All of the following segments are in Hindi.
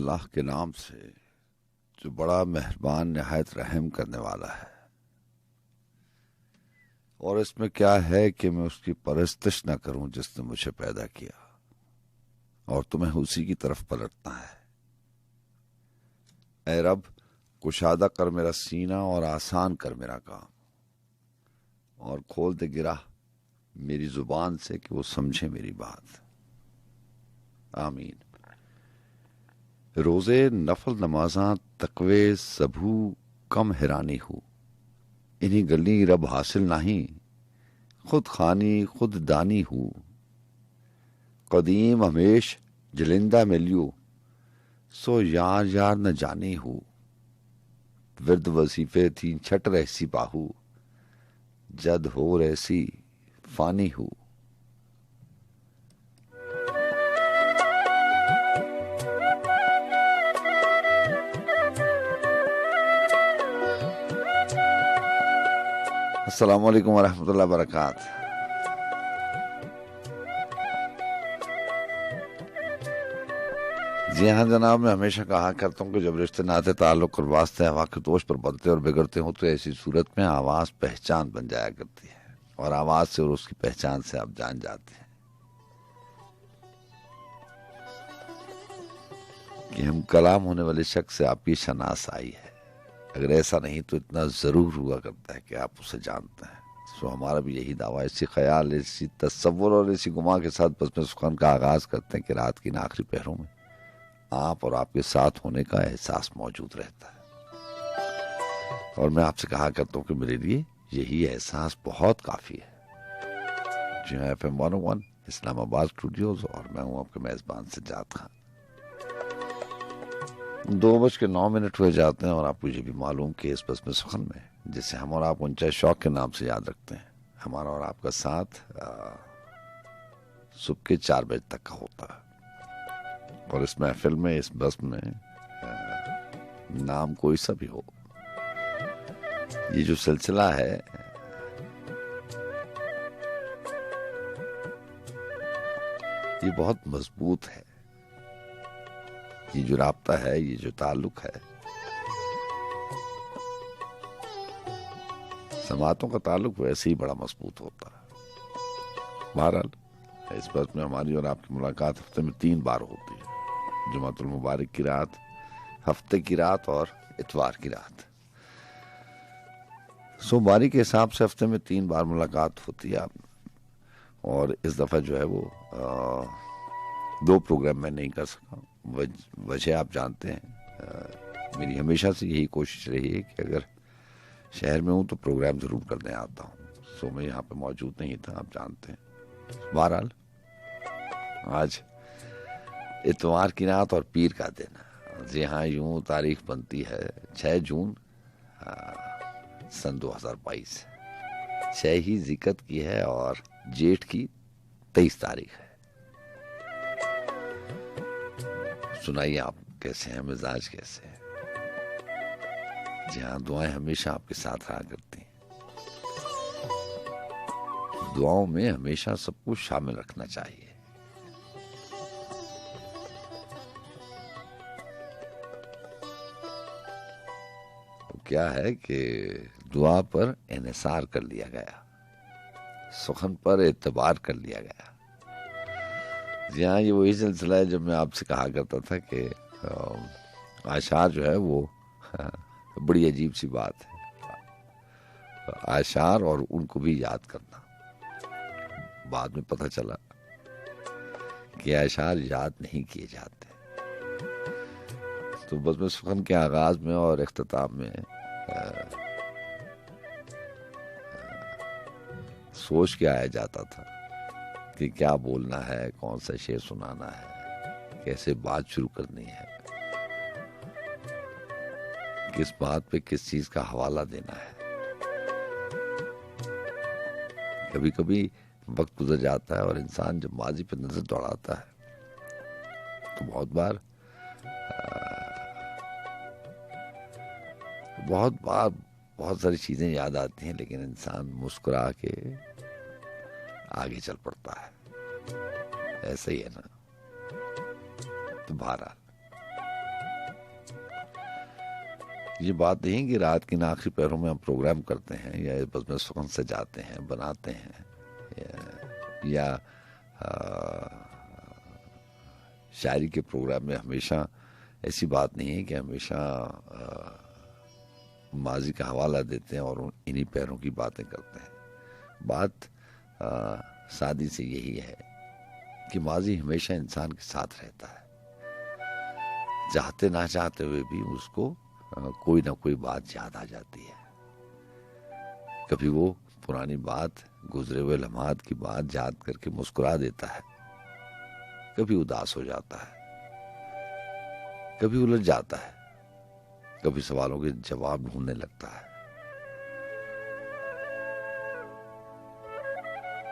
अल्लाह के नाम से जो बड़ा मेहरबान निहायत रहम करने वाला है। और इसमें क्या है कि मैं उसकी परस्तिश न करूं जिसने मुझे पैदा किया, और तुम्हें उसी की तरफ पलटना है। ऐ रब, कुशादा कर मेरा सीना और आसान कर मेरा काम, और खोल दे गिरा मेरी जुबान से कि वो समझे मेरी बात। आमीन। रोजे नफल नमाजा तकवे सबू कम हैरानी हो, इन्हीं गली रब हासिल नहीं, खुद खानी खुद दानी हूँ। कदीम हमेश जलिंदा मिलियो, सो यार यार न जानी हूँ। विरद वजीफे थी छट रहसी बाहू, जद हो रहसी फानी हूँ। अस्सलाम वालेकुम वरहमतुल्लाहि वबरकातुहू। जी हाँ जनाब, मैं हमेशा कहा करता हूँ कि जब रिश्ते नाते ताल्लुक और वास्ते हवा के दोष पर बनते और बिगड़ते हो तो ऐसी सूरत में आवाज़ पहचान बन जाया करती है, और आवाज़ से और उसकी पहचान से आप जान जाते हैं कि हम कलाम होने वाले शख्स से आपकी शनास आई है। अगर ऐसा नहीं तो इतना ज़रूर हुआ करता है कि आप उसे जानते हैं। सो हमारा भी यही दावा, इसी ख्याल, इसी तस्वुर और इसी गुमा के साथ बस में सुखान का आगाज़ करते हैं कि रात की इन आखिरी पहरों में आप और आपके साथ होने का एहसास मौजूद रहता है। और मैं आपसे कहा करता हूँ कि मेरे लिए यही एहसास बहुत काफ़ी है। जी हाँ, FM 101 इस्लामाबाद स्टूडियोज, और मैं हूँ आपके मेज़बान सज्जाद खान। 2:09 हुए जाते हैं और आपको ये भी मालूम कि इस बस में सुखन में, जिसे हम और आप उनचाए शौक के नाम से याद रखते हैं, हमारा और आपका साथ सुबह के 4 बजे तक का होता है। और इस महफिल में, इस बस में नाम कोई सा भी हो, ये जो सिलसिला है ये बहुत मजबूत है। ये जो राब्ता है, ये जो ताल्लुक है, समातों का ताल्लुक वैसे ही बड़ा मजबूत होता है। बहरहाल इस बस में हमारी और आपकी मुलाकात हफ्ते में 3 बार होती है। जुमातुल मुबारक की रात, हफ्ते की रात और इतवार की रात। सोमवारी के हिसाब से हफ्ते में 3 बार मुलाकात होती है। और इस दफ़ा जो है वो 2 प्रोग्राम मैं नहीं कर सका। वजह आप जानते हैं। मेरी हमेशा से यही कोशिश रही है कि अगर शहर में हूँ तो प्रोग्राम ज़रूर करने आता हूँ। सो मैं यहाँ पे मौजूद नहीं था, आप जानते हैं। बहरहाल आज इतवार की रात और पीर का दिन। जी हाँ, यूँ तारीख बनती है 6 जून सन 2022। 6 ही जिकत की है और जेठ की 23 तारीख है। सुनाइए आप कैसे हैं, मिजाज कैसे है? जी हाँ, दुआएं हमेशा आपके साथ रहा करती हैं। दुआओं में हमेशा सबको शामिल रखना चाहिए। क्या है कि दुआ पर इन्हिसार कर लिया गया, सुखन पर एतबार कर लिया गया। जी हाँ, ये वही सिलसिला है जब मैं आपसे कहा करता था कि आशार जो है वो बड़ी अजीब सी बात है। आशार और उनको भी याद करना। बाद में पता चला कि आशार याद नहीं किए जाते। तो बस मैं सुखन के आगाज में और इख्तिताम में सोच के आया जाता था कि क्या बोलना है, कौन सा शेर सुनाना है, कैसे बात शुरू करनी है, किस बात पे किस चीज का हवाला देना है। कभी कभी वक्त गुजर जाता है और इंसान जब माजी पे नजर दौड़ाता है तो बहुत सारी चीजें याद आती हैं, लेकिन इंसान मुस्कुरा के आगे चल पड़ता है। ऐसा ही है ना। तो बहरहाल ये बात नहीं कि रात के आखिरी पैरों में हम प्रोग्राम करते हैं या बस में सुगन सजाते हैं, बनाते हैं, या शायरी के प्रोग्राम में हमेशा ऐसी बात नहीं है कि हमेशा माजी का हवाला देते हैं और इन्हीं पैरों की बातें करते हैं। बात सादी से यही है कि माजी हमेशा इंसान के साथ रहता है, चाहते ना चाहते हुए भी उसको कोई ना कोई बात याद आ जाती है। कभी वो पुरानी बात, गुजरे हुए लम्हात की बात याद करके मुस्कुरा देता है, कभी उदास हो जाता है, कभी उलझ जाता है, कभी सवालों के जवाब ढूंढने लगता है,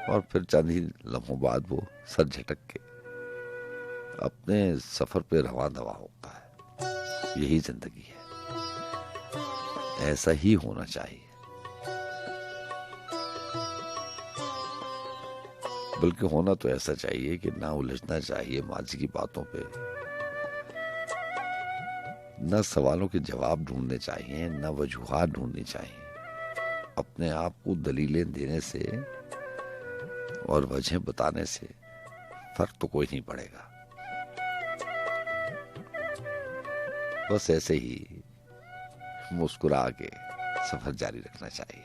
और फिर चंद ही लम्हों बाद वो सर झटक के अपने सफर पे रवां दवा होता है। यही जिंदगी है, ऐसा ही होना चाहिए। बल्कि होना तो ऐसा चाहिए कि ना उलझना चाहिए माजी की बातों पे, न सवालों के जवाब ढूंढने चाहिए, न वजूहात ढूंढनी चाहिए। अपने आप को दलीलें देने से और वजह बताने से फर्क तो कोई नहीं पड़ेगा। बस ऐसे ही मुस्कुरा के सफर जारी रखना चाहिए।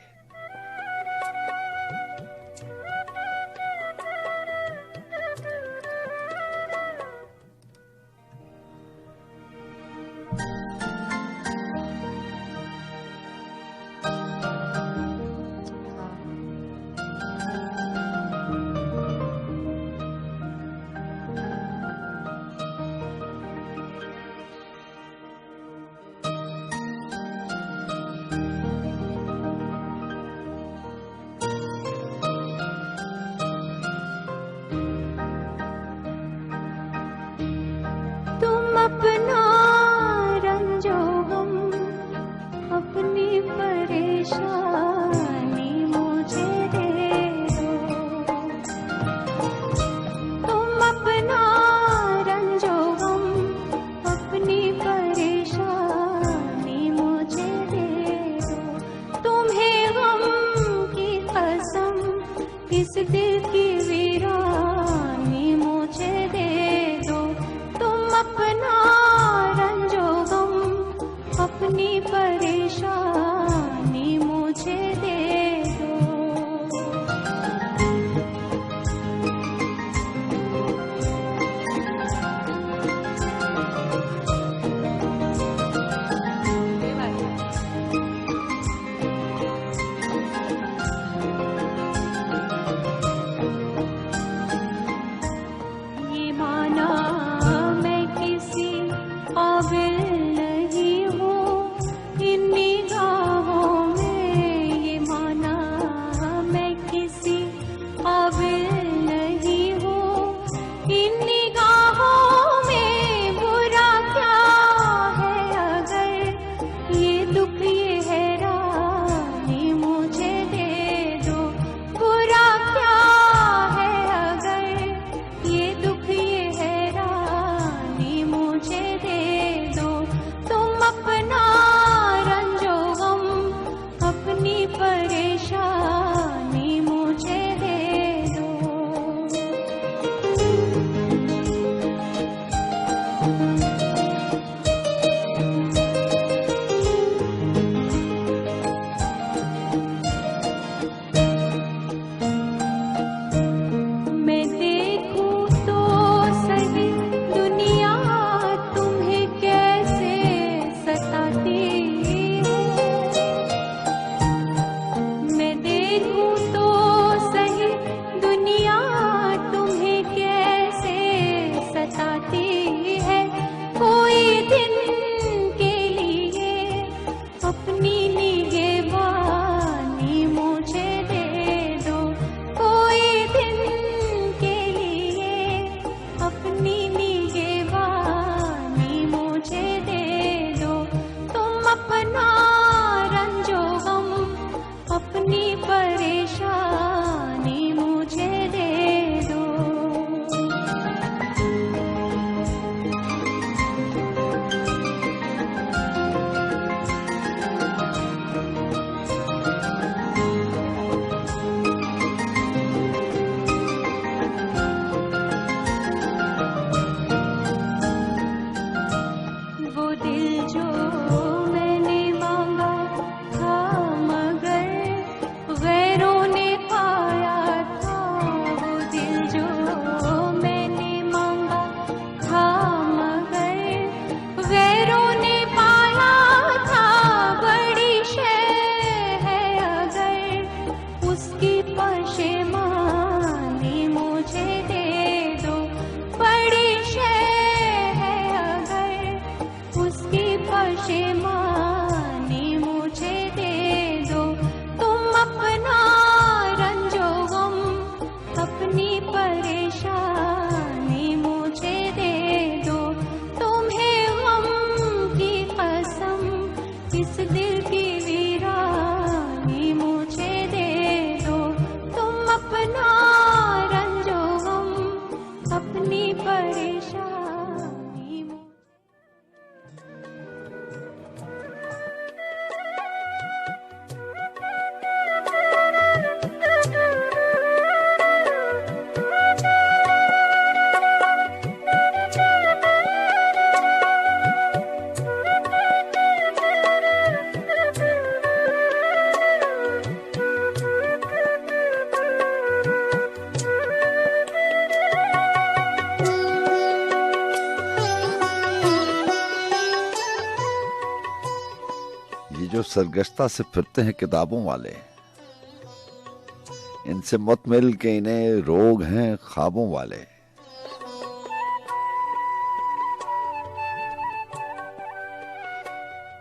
अपना रंजो गम, अपनी परेशानी मुझे दे दो। तुम अपना रंजो गम, अपनी परेशानी मुझे दे दो। तुम्हें गम की कसम, इस दिल की वीरानी मुझे दे दो। तुम अपना रंजो गम, अपनी परेशानी मुझे दे दो। पशेमानी मुझे दे दो, बड़ी शय है अगर उसकी पशेमानी मुझे दे दो। तुम अपना रंजो गम, अपनी परेशानी मुझे दे दो। तुम्हें गम की कसम, इस दिल की वीरानी मुझे दे दो। तुम अपना रंजो गम, अपनी परेशानी ये जो सरगश्ता से फिरते हैं किताबों वाले, इनसे मत मिल के इन्हें रोग हैं ख्वाबों वाले।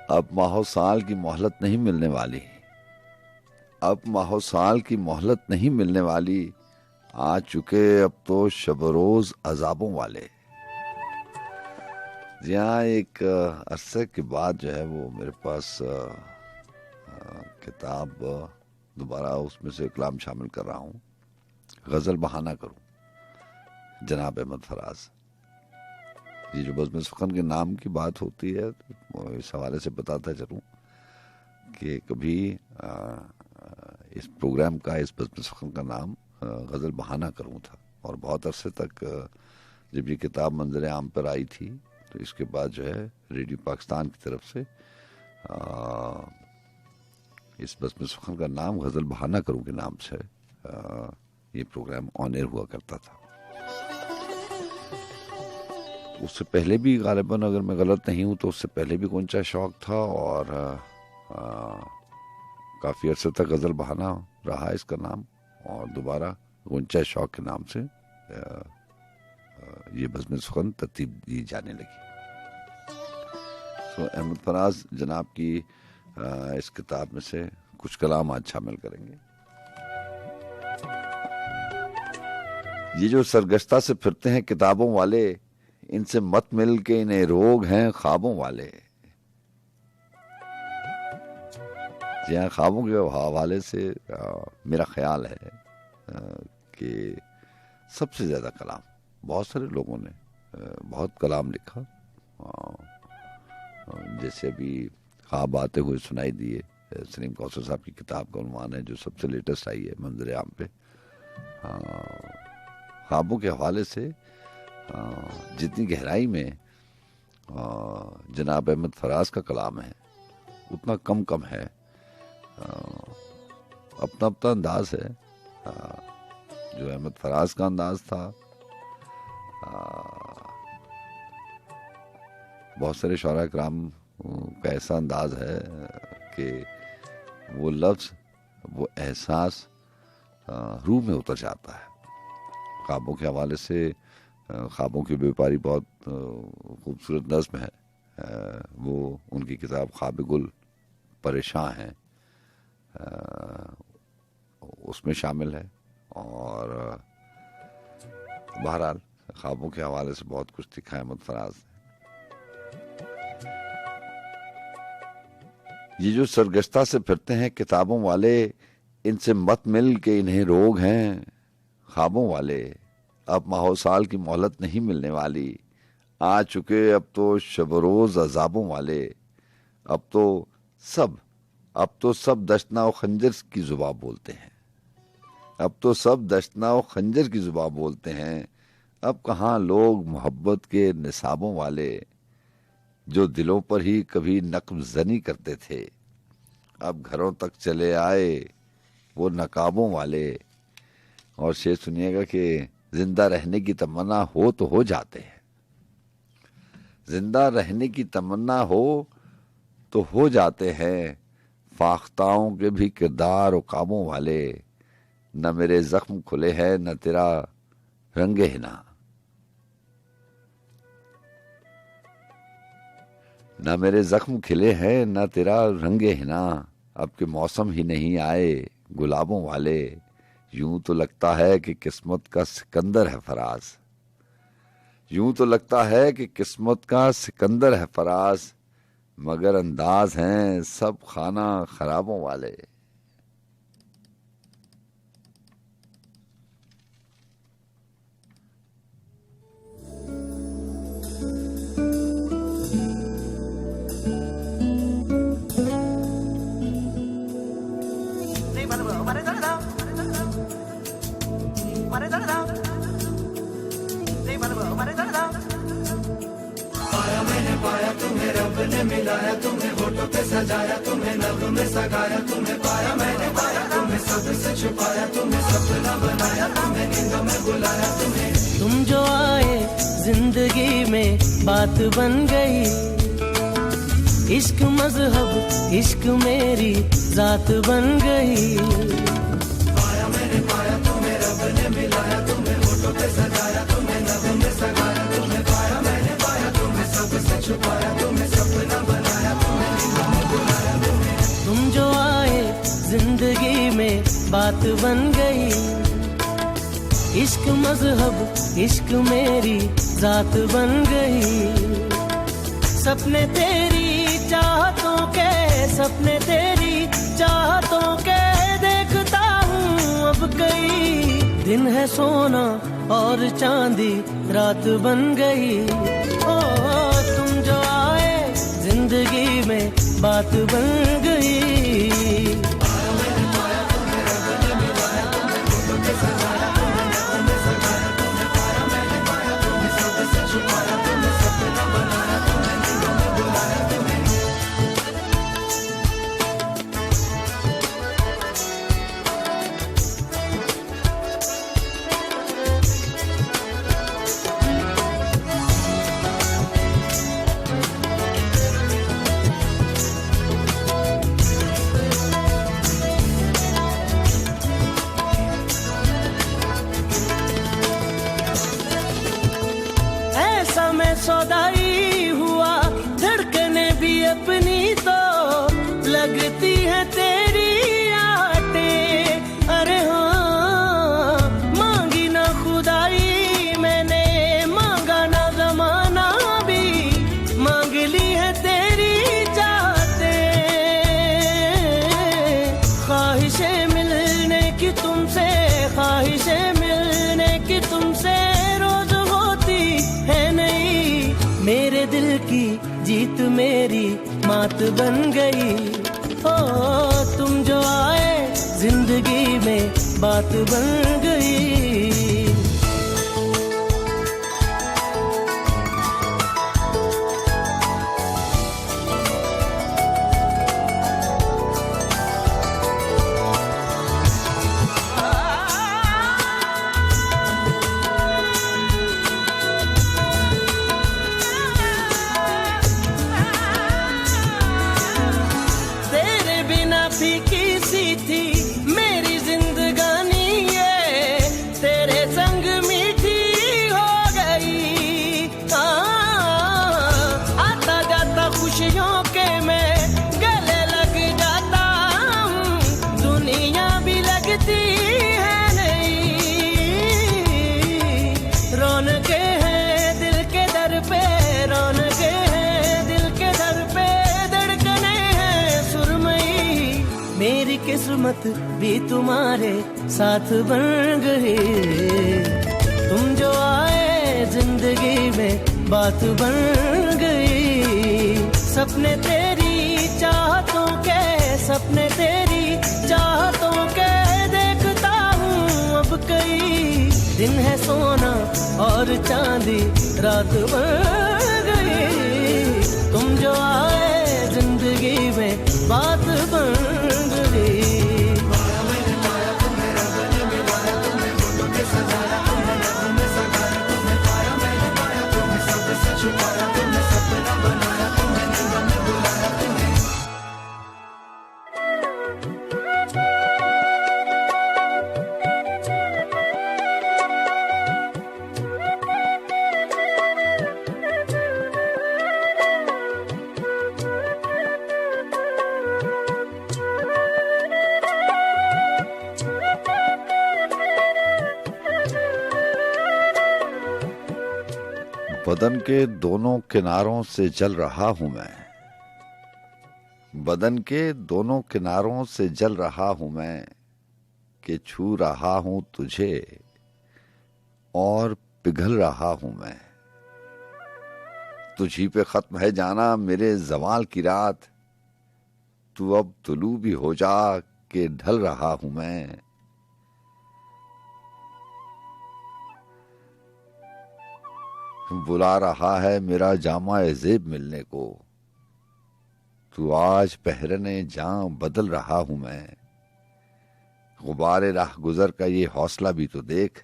अब माहो साल की मोहलत नहीं मिलने वाली, अब माहो साल की मोहलत नहीं मिलने वाली। आ चुके अब तो शब-रोज अजाबों वाले। यहाँ एक अरसे के बाद जो है वो मेरे पास किताब दोबारा उसमें से कलाम शामिल कर रहा हूँ, गज़ल बहाना करूँ, जनाब अहमद फराज। ये जो बज़्म सुखन के नाम की बात होती है, तो इस हवाले से बताता चलूँ कि कभी इस प्रोग्राम का, इस बज़्म सुखन का नाम गज़ल बहाना करूँ था, और बहुत अरसे तक जब ये किताब मंजर आम पर आई थी तो इसके बाद जो है रेडियो पाकिस्तान की तरफ से इस बज़्म सुखन का नाम गज़ल बहाना करूँ के नाम से ये प्रोग्राम ऑन एयर हुआ करता था। उससे पहले भी गालिबन, अगर मैं गलत नहीं हूँ तो उससे पहले भी गुंचा शौक था, और काफ़ी अरसे तक गज़ल बहाना रहा इसका नाम, और दोबारा गुंचा शौक के नाम से ये बज़्म सुखन तरतीब दी जाने लगी। तो अहमद फराज जनाब की इस किताब में से कुछ कलाम आज शामिल करेंगे। ये जो सरगश्ता से फिरते हैं किताबों वाले, इनसे मत मिल के इन्हें रोग हैं ख्वाबों वाले। जी हाँ, ख्वाबों के हवाले से मेरा ख्याल है कि सबसे ज़्यादा कलाम, बहुत सारे लोगों ने बहुत कलाम लिखा, जैसे अभी ख्वाब आते हुए सुनाई दिए, सलीम कौसर साहब की किताब का उन्वान है जो सबसे लेटेस्ट आई है मंजर आम पे। ख्वाबों के हवाले से जितनी गहराई में जनाब अहमद फराज का कलाम है, उतना कम कम है। अपना अपना अंदाज है। जो अहमद फराज का अंदाज था, बहुत सारे शौरा कराम का ऐसा अंदाज है कि वो लफ्ज़, वो एहसास रूह में उतर जाता है। ख्वाबों के हवाले से ख्वाबों की व्यापारी बहुत खूबसूरत नज़्म है, वो उनकी किताब ख्वाब गुल परेशान है, उसमें शामिल है। और बहरहाल ख्वाबों के हवाले से बहुत कुछ लिखा है अहमद फराज ने। ये जो सरगश्ता से फिरते हैं किताबों वाले, इनसे मत मिल के इन्हें रोग हैं ख्वाबों वाले। अब माहो साल की मोहलत नहीं मिलने वाली, आ चुके अब तो शब-रोज अजाबों वाले। अब तो सब दशना व खंजर की जुबान बोलते हैं। अब तो सब दशना व खंजर की जुबान बोलते हैं। अब कहाँ लोग मोहब्बत के निसाबों वाले, जो दिलों पर ही कभी नक्ब ज़नी करते थे, अब घरों तक चले आए वो नकाबों वाले। और शेर सुनिएगा कि जिंदा रहने की तमन्ना हो तो हो जाते हैं, जिंदा रहने की तमन्ना हो तो हो जाते हैं, फाख्ताओं के भी किरदार और कामों वाले। न मेरे जख्म खुले हैं न तेरा रंगे हिना, न मेरे जख्म खिले हैं न तेरा रंगे हिना, अब के मौसम ही नहीं आए गुलाबों वाले, यूं तो लगता है कि किस्मत का सिकंदर है फराज, यूं तो लगता है कि किस्मत का सिकंदर है फराज, मगर अंदाज हैं सब खाना खराबों वाले। पाया मैंने पाया तुम्हें, रब ने मिलाया तुम्हें, होठों पे सजाया तुम्हें, नभ में सगाया तुम्हें। पाया मैंने पाया तुम्हें, सबसे छुपाया तुम्हें, सपना बनाया तुम्हें, नींदों में बुलाया तुम्हें। तुम जो आए जिंदगी में बात बन गई, इश्क मजहब इश्क मेरी जात बन गई। पाया मैंने पाया तुम्हें, रब ने मिलाया तुम्हें, होठों पे सजाया तुम्हें, नभ में सगाया तुम्हें। पाया मैंने पाया तुम्हें, सबसे छुपाया तुम्हें, सपना बनाया तुम्हें, नींदों में बुलाया तुम्हें। तुम जो आए जिंदगी में बात बन गई, इश्क मजहब इश्क मेरी जात बन गई। सपने तेरी चाहतों के, सपने तेरी चाहतों के देखता हूँ अब कई। दिन है सोना और चांदी रात बन गई। ओ तुम जो आए जिंदगी में बात बन गई। सौदाई हुआ धड़कने भी अपनी तो लगती है तेरी आटे। अरे हाँ मांगी ना खुदाई मैंने, मांगा ना जमाना भी, मांग ली है तेरी चाहते। ख्वाहिशें मिलने की तुमसे, ख्वाहिशें मिलने की तुमसे रोज होती है नहीं। मेरे दिल की जीत मेरी मात बन गई। ओ तुम जो आए जिंदगी में बात बन गई। फीकी सी थी मेरी जिंदगानी ये, तेरे संग मीठी हो गई। आता जाता खुशियों के मैं गले लग जाता हूँ, दुनिया भी लगती है नहीं। रौनके हैं दिल के दर पे, रौनके हैं दिल के दर पे, धड़कने हैं सुरमई। मेरी किस्मत भी तुम्हारे साथ बन गई। तुम जो आए जिंदगी में बात बन गई। सपने तेरी चाहतों के, सपने तेरी चाहतों के देखता हूँ अब कई। दिन है सोना और चांदी रात बन गई। तुम जो आए जिंदगी में बात बन गई। बदन के दोनों किनारों से जल रहा हूं मैं, बदन के दोनों किनारों से जल रहा हूं मैं, कि छू रहा हूं तुझे और पिघल रहा हूं मैं। तुझी पे खत्म है जाना मेरे जवाल की रात, तू अब तुलू भी हो जा के ढल रहा हूं मैं। बुला रहा है मेरा जामा ज़ेब मिलने को, तू आज पहरने जां बदल रहा हूं मैं। गुबारे राह गुजर का ये हौसला भी तो देख,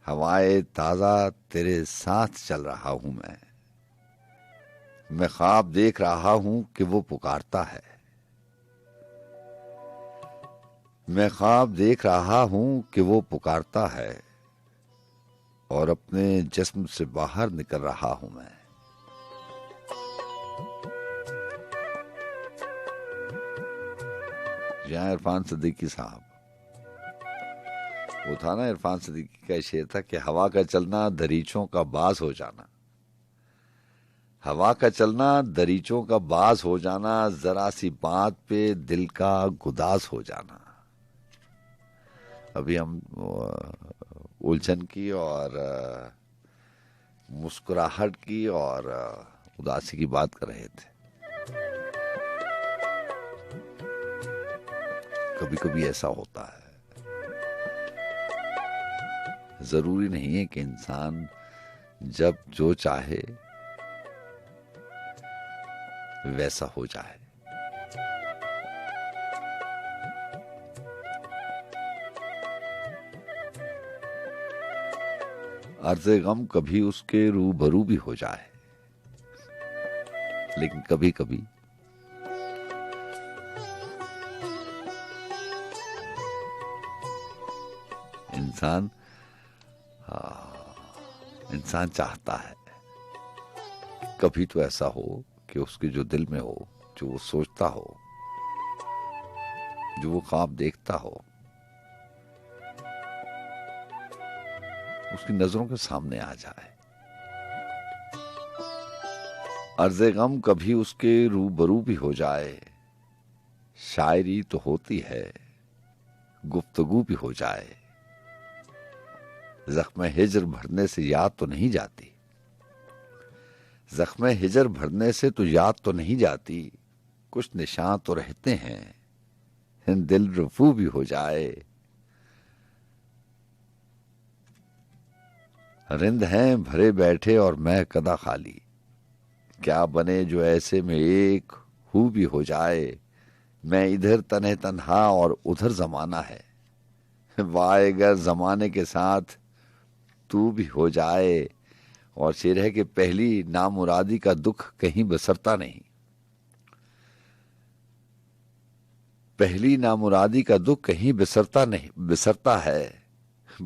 हवाए ताजा तेरे साथ चल रहा हूं मैं। मैं ख्वाब देख रहा हूं कि वो पुकारता है, मैं ख्वाब देख रहा हूं कि वो पुकारता है, और अपने जिस्म से बाहर निकल रहा हूं मैं। यहाँ इरफान सिद्दीकी साहब, वो था ना, इरफान सिद्दीकी का शेर था कि हवा का चलना दरीचों का बाज हो जाना, हवा का चलना दरीचों का बाज हो जाना, जरा सी बात पे दिल का गुदाज हो जाना। अभी हम उलझन की और मुस्कुराहट की और उदासी की बात कर रहे थे। कभी कभी ऐसा होता है, जरूरी नहीं है कि इंसान जब जो चाहे वैसा हो जाए। अर्ज़े गम कभी उसके रूबरू भी हो जाए, लेकिन कभी कभी इंसान चाहता है कभी तो ऐसा हो कि उसके जो दिल में हो, जो वो सोचता हो, जो वो ख्वाब देखता हो, उसकी नजरों के सामने आ जाए। अर्ज़े गम कभी उसके रूबरू भी हो जाए, शायरी तो होती है, गुफ्तगू भी हो जाए। जख्म हिजर भरने से याद तो नहीं जाती, जख्म हिजर भरने से तो याद तो नहीं जाती, कुछ निशान तो रहते हैं, दिल रफू भी हो जाए। रिंद हैं भरे बैठे और मैं कदा खाली, क्या बने जो ऐसे में एक हू भी हो जाए। मैं इधर तने तन्हा और उधर जमाना है, वाए अगर जमाने के साथ तू भी हो जाए। और शेर है कि पहली नामुरादी का दुख कहीं बसरता नहीं, पहली नामुरादी का दुख कहीं बिसरता है।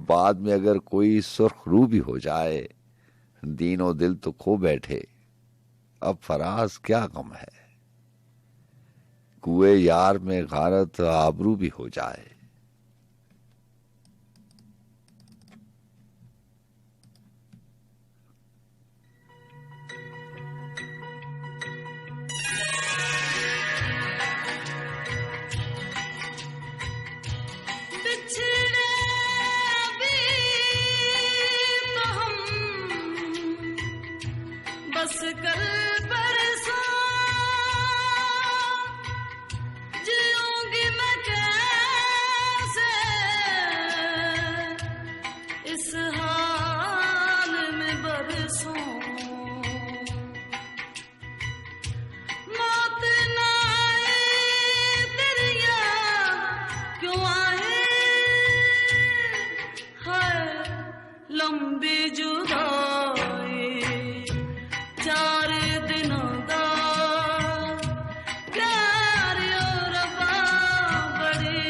बाद में अगर कोई सुर्ख रू भी हो जाए, दीनो दिल तो खो बैठे, अब फराज क्या गम है, कुए यार में गारत आबरू भी हो जाए। बस कल परसों जीऊंगी मैं कैसे इस हाल में बरसों। मौत ना आए तेरी याद क्यों आए, है लंबी जुदाई चार दिनों दा प्यार और रबा, बड़ी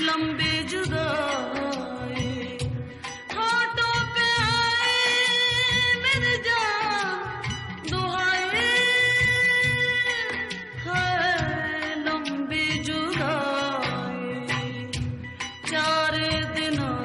लंबी जुदाई होठों पे आए मेरे जान दुहाई, है लंबी जुदाई चार दिनों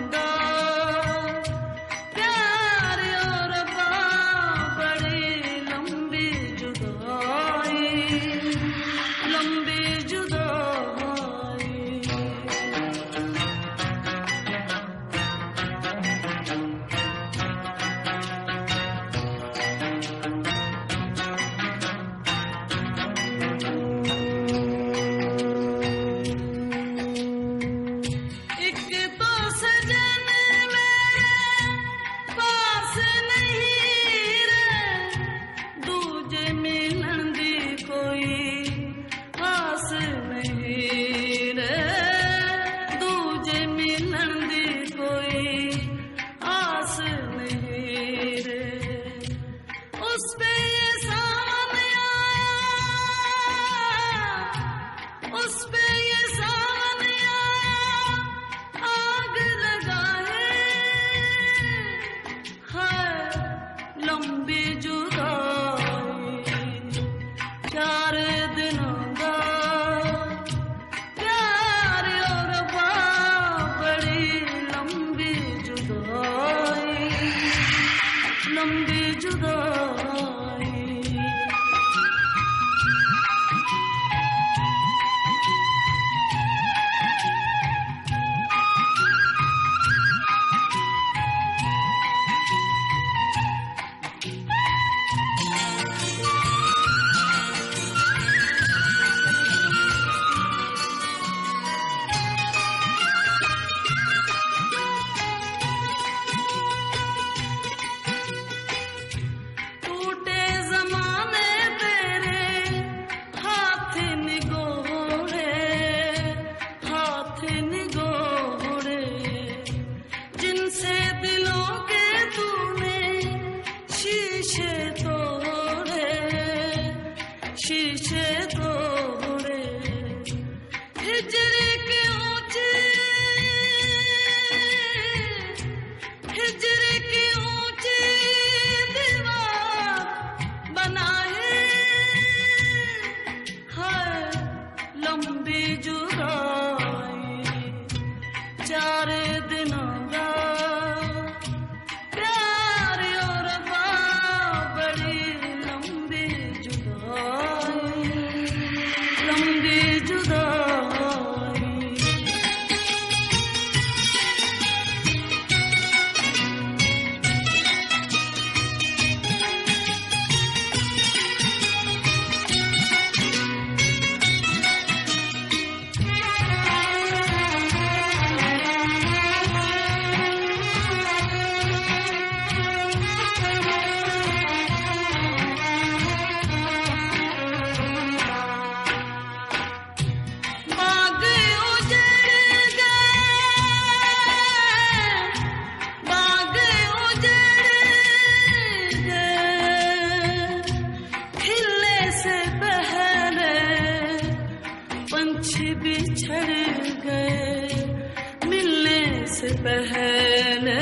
से पहले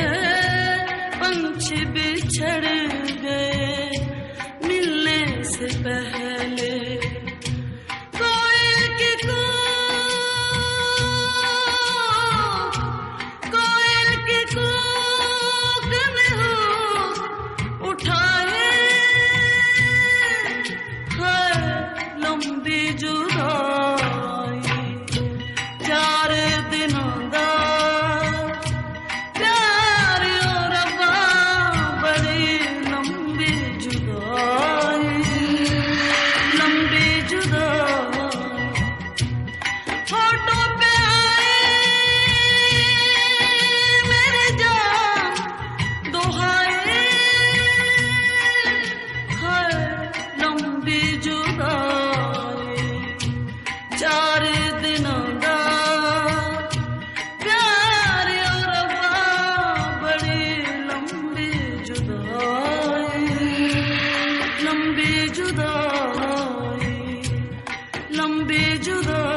पंछी बिछड़ गए, मिलने से पहले कोयल की कूक में हो उठाए है लंबी जुदाई। 4 दिनों दा प्यार और रब्बा बड़ी लंबी जुदाई, लंबी जुदाई। फोटो पे आए मेरे जान दुहाए है लंबी जुदाई। 4 दिनों दा प्यार और रब्बा बड़ी लंबी जुदाई, लंबी जुदाई, लंबी जुदाई।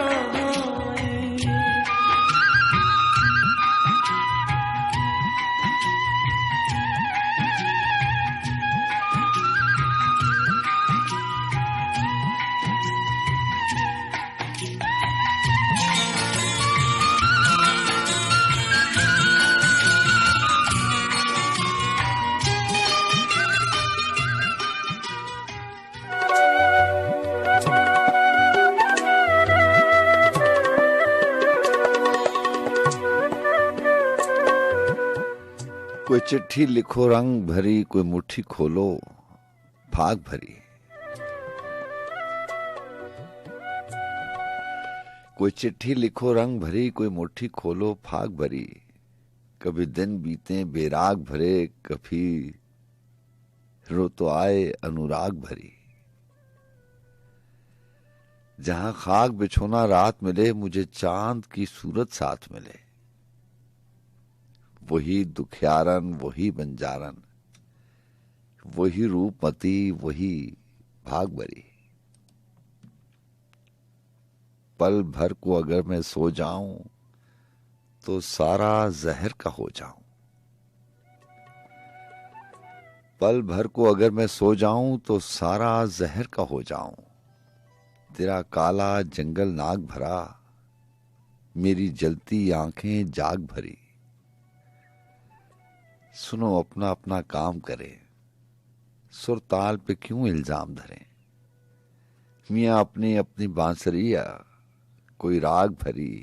कोई चिट्ठी लिखो रंग भरी, कोई मुट्ठी खोलो फाग भरी। कोई चिट्ठी लिखो रंग भरी, कोई मुट्ठी खोलो फाग भरी। कभी दिन बीते बेराग भरे, कभी रो तो आए अनुराग भरी। जहां खाक बिछोना रात मिले, मुझे चांद की सूरत साथ मिले। वही दुखियारन, वही बंजारन, वही रूपमती, वही भागभरी। पल भर को अगर मैं सो जाऊं तो सारा जहर का हो जाऊं। पल भर को अगर मैं सो जाऊं तो सारा जहर का हो जाऊं। तेरा काला जंगल नाग भरा, मेरी जलती आंखें जाग भरी। सुनो अपना अपना काम करें, सुर ताल पे क्यों इल्जाम धरें। मियाँ अपनी अपनी बांसुरिया, कोई राग भरी,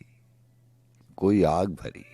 कोई आग भरी।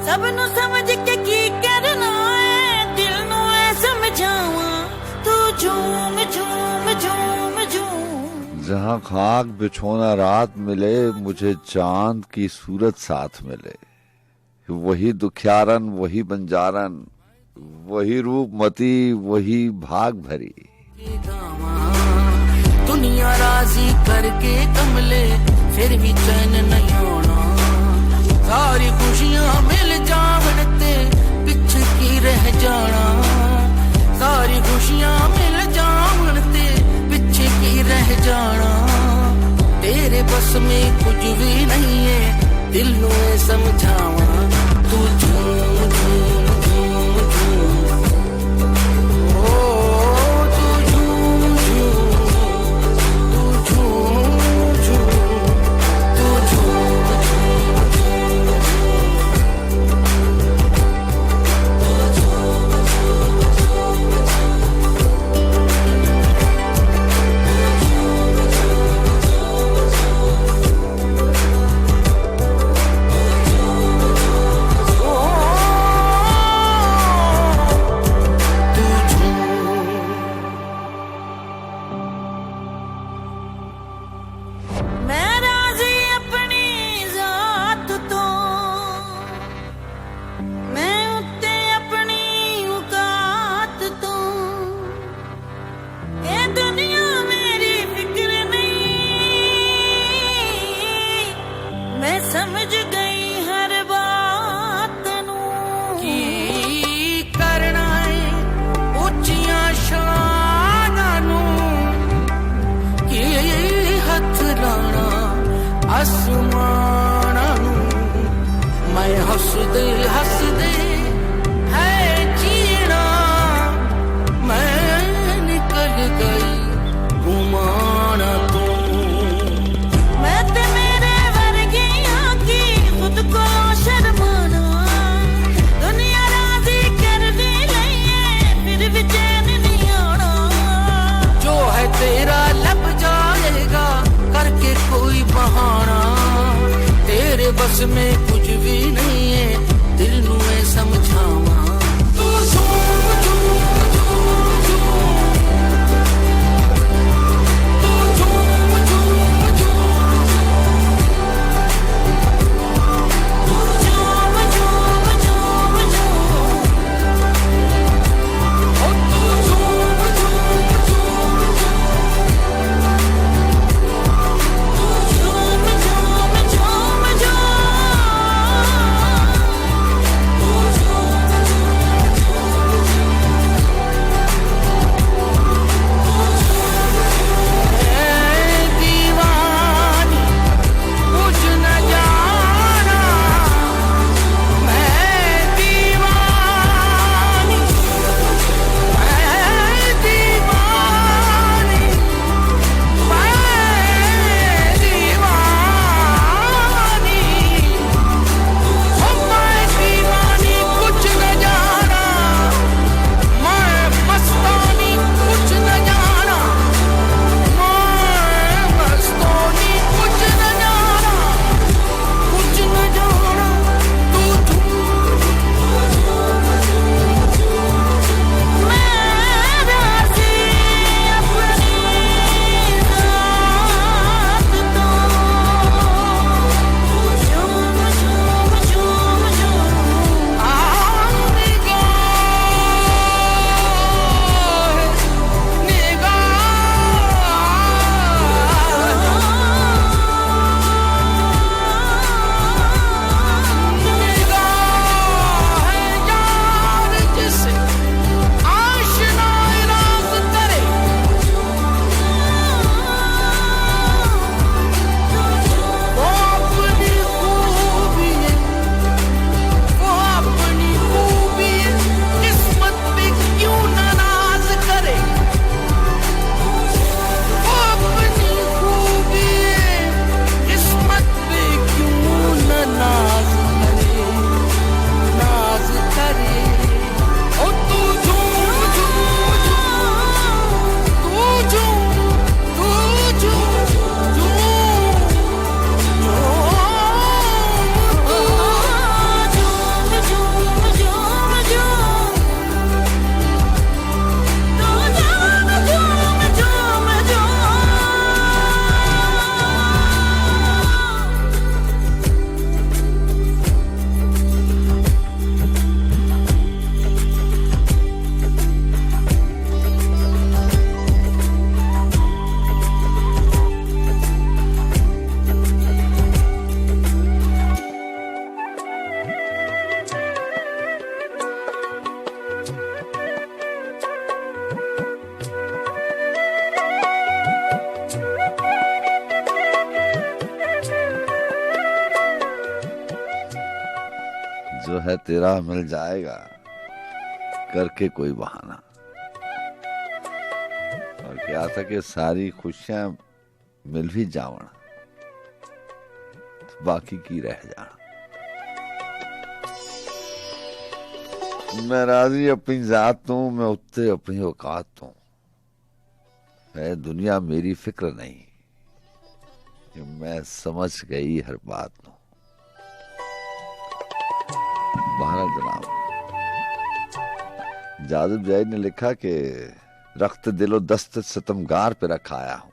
सबनू समझ के की करना है, दिल नू ऐ समझावा, तू झूम झूम झूम झूम। जहां खाक बिछोना रात मिले, मुझे चांद की सूरत साथ मिले। वही दुखियारन, वही बंजारन, वही रूपमती, वही भाग भरी। दुनिया राजी करके कमले, फिर भी चैन नहीं होना। सारी खुशियां मिल जावन ते पिछ की रह जाना। सारी खुशियां मिल जावन ते पिछ की रह जाना। तेरे बस में कुछ भी नहीं है, दिल नू समझावा, तू झूम झूम झूम झूम ओ तू झूम झूम तू झूम झूम तू झूम मैं राजी अपनी जात तो मैं उत्ते अपनी औकात तो ये दुनिया मेरी फिक्र नहीं मैं समझ गई हर बात नू की करना है ਉੱਚੀਆਂ ਸ਼ਾਨਾਂ ਨੂੰ ਕੀ ਹੱਥ ਲਾਣਾ ਅਸਮਾਨਾਂ ਨੂੰ ਮੈਂ ਹੱਸਦੇ ਹੱਸਦੇ ਹੈ ਜੀਣਾ ਮੈਂ ਨਿਕਲ ਗਈ ਗੁਮਾਨਾ ਤੋਂ मैं ते मेरे वर्गियां की खुद को शर्माना दुनिया राजी कर दी लइए फिर भी चैन नहीं आना जो है तेरा लब जाएगा करके कोई बहाना तेरे बस में कुछ भी नहीं है दिल नू मैं समझावा तू झूम झूम झूम झूम तू झूम झूम झूम तू झूम झूम झूम झूम ओ तू झूम झूम झूम तू झूम झूम झूम झूम तू झूम जो है तेरा मिल जाएगा करके कोई बहाना। और क्या था कि सारी खुशियां मिल भी जावण तो बाकी की रह जाना। मैं राजी अपनी जात तू, मैं उत्ते अपनी औकात तू, है दुनिया मेरी फिक्र नहीं, कि मैं समझ गई हर बात नू। 12 जनाब जाजिब जाहिद ने लिखा कि रख्त दिलो दस्त सितमगार पे रखाया हूं,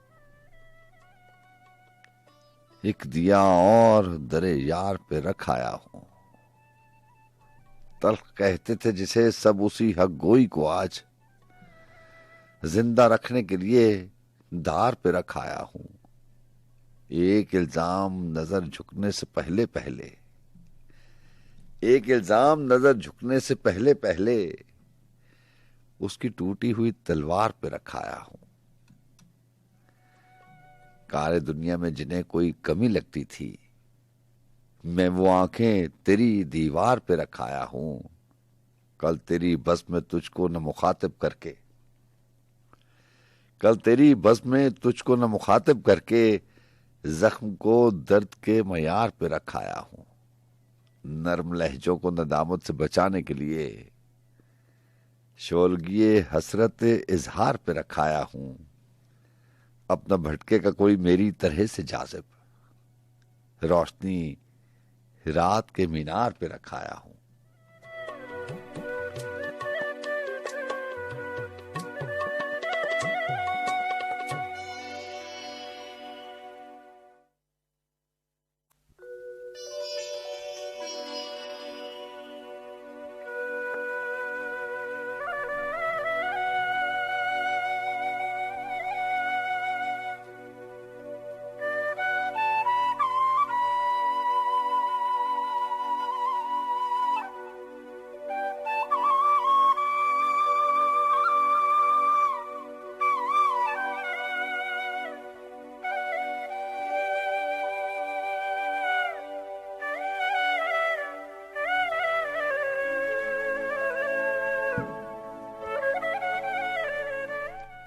एक दिया और दरे यार पे रखाया हूं। तल्ख कहते थे जिसे सब उसी हक गोई को आज जिंदा रखने के लिए दार पे रखाया हूं। एक इल्जाम नजर झुकने से पहले पहले, एक इल्जाम नजर झुकने से पहले पहले उसकी टूटी हुई तलवार पे रखाया हूं। कारे दुनिया में जिन्हें कोई कमी लगती थी, मैं वो आंखें तेरी दीवार पे रखाया हूं। कल तेरी बस में तुझको न मुखातिब करके, कल तेरी बस में तुझको न मुखातिब करके जख्म को दर्द के मयार पे रखाया हूं। नर्म लहजों को नदामत से बचाने के लिए शोलगिए हसरत इजहार पे रखाया हूं। अपना भटके का कोई मेरी तरह से जाजिब, रोशनी रात के मीनार पे रखाया हूं।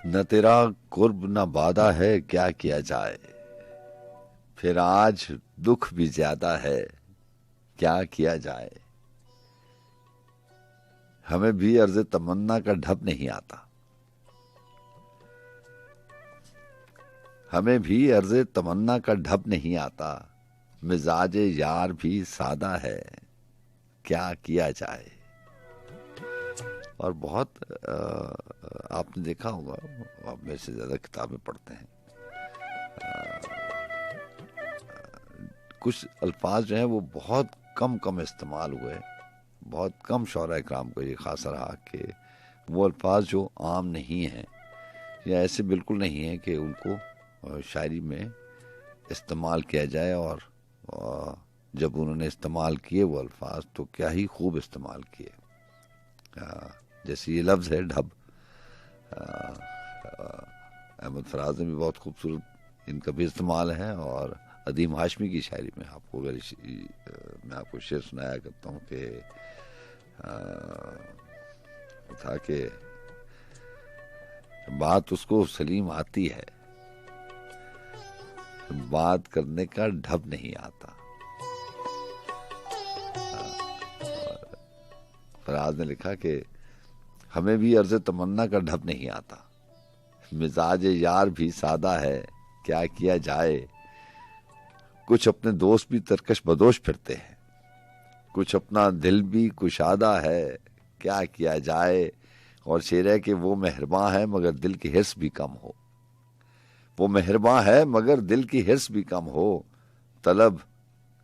न तेरा कुर्ब न वादा है, क्या किया जाए, फिर आज दुख भी ज्यादा है, क्या किया जाए। हमें भी अर्ज़ तमन्ना का ढब नहीं आता, हमें भी अर्ज़ तमन्ना का ढब नहीं आता। मिजाज यार भी सादा है, क्या किया जाए। और बहुत आपने देखा होगा, आप मेरे से ज्यादा किताबें पढ़ते हैं, कुछ अल्फाज जो हैं वो बहुत कम इस्तेमाल हुए। बहुत कम शौरा इकराम को ये खासा रहा कि वो अल्फाज जो आम नहीं हैं या ऐसे बिल्कुल नहीं है कि उनको शायरी में इस्तेमाल किया जाए। और जब उन्होंने इस्तेमाल किए वो अल्फाज तो क्या ही खूब इस्तेमाल किए। जैसे ये लफ्ज़ है ढब, अहमद फराज में भी बहुत खूबसूरत इनका भी इस्तेमाल है। और अदीम हाशमी की शायरी में आपको अगर मैं आपको शेर सुनाया करता हूँ कि था कि बात उसको सलीम आती है, बात करने का ढब नहीं आता। फराज ने लिखा कि हमें भी अर्ज़ तमन्ना का ढब नहीं आता, मिजाज यार भी सादा है, क्या किया जाए। कुछ अपने दोस्त भी तरकश बदोश फिरते हैं, कुछ अपना दिल भी कुशादा है, क्या किया जाए। और शेर है कि वो मेहरबान है मगर दिल की हिर्स भी कम हो, वो मेहरबान है मगर दिल की हिर्स भी कम हो। तलब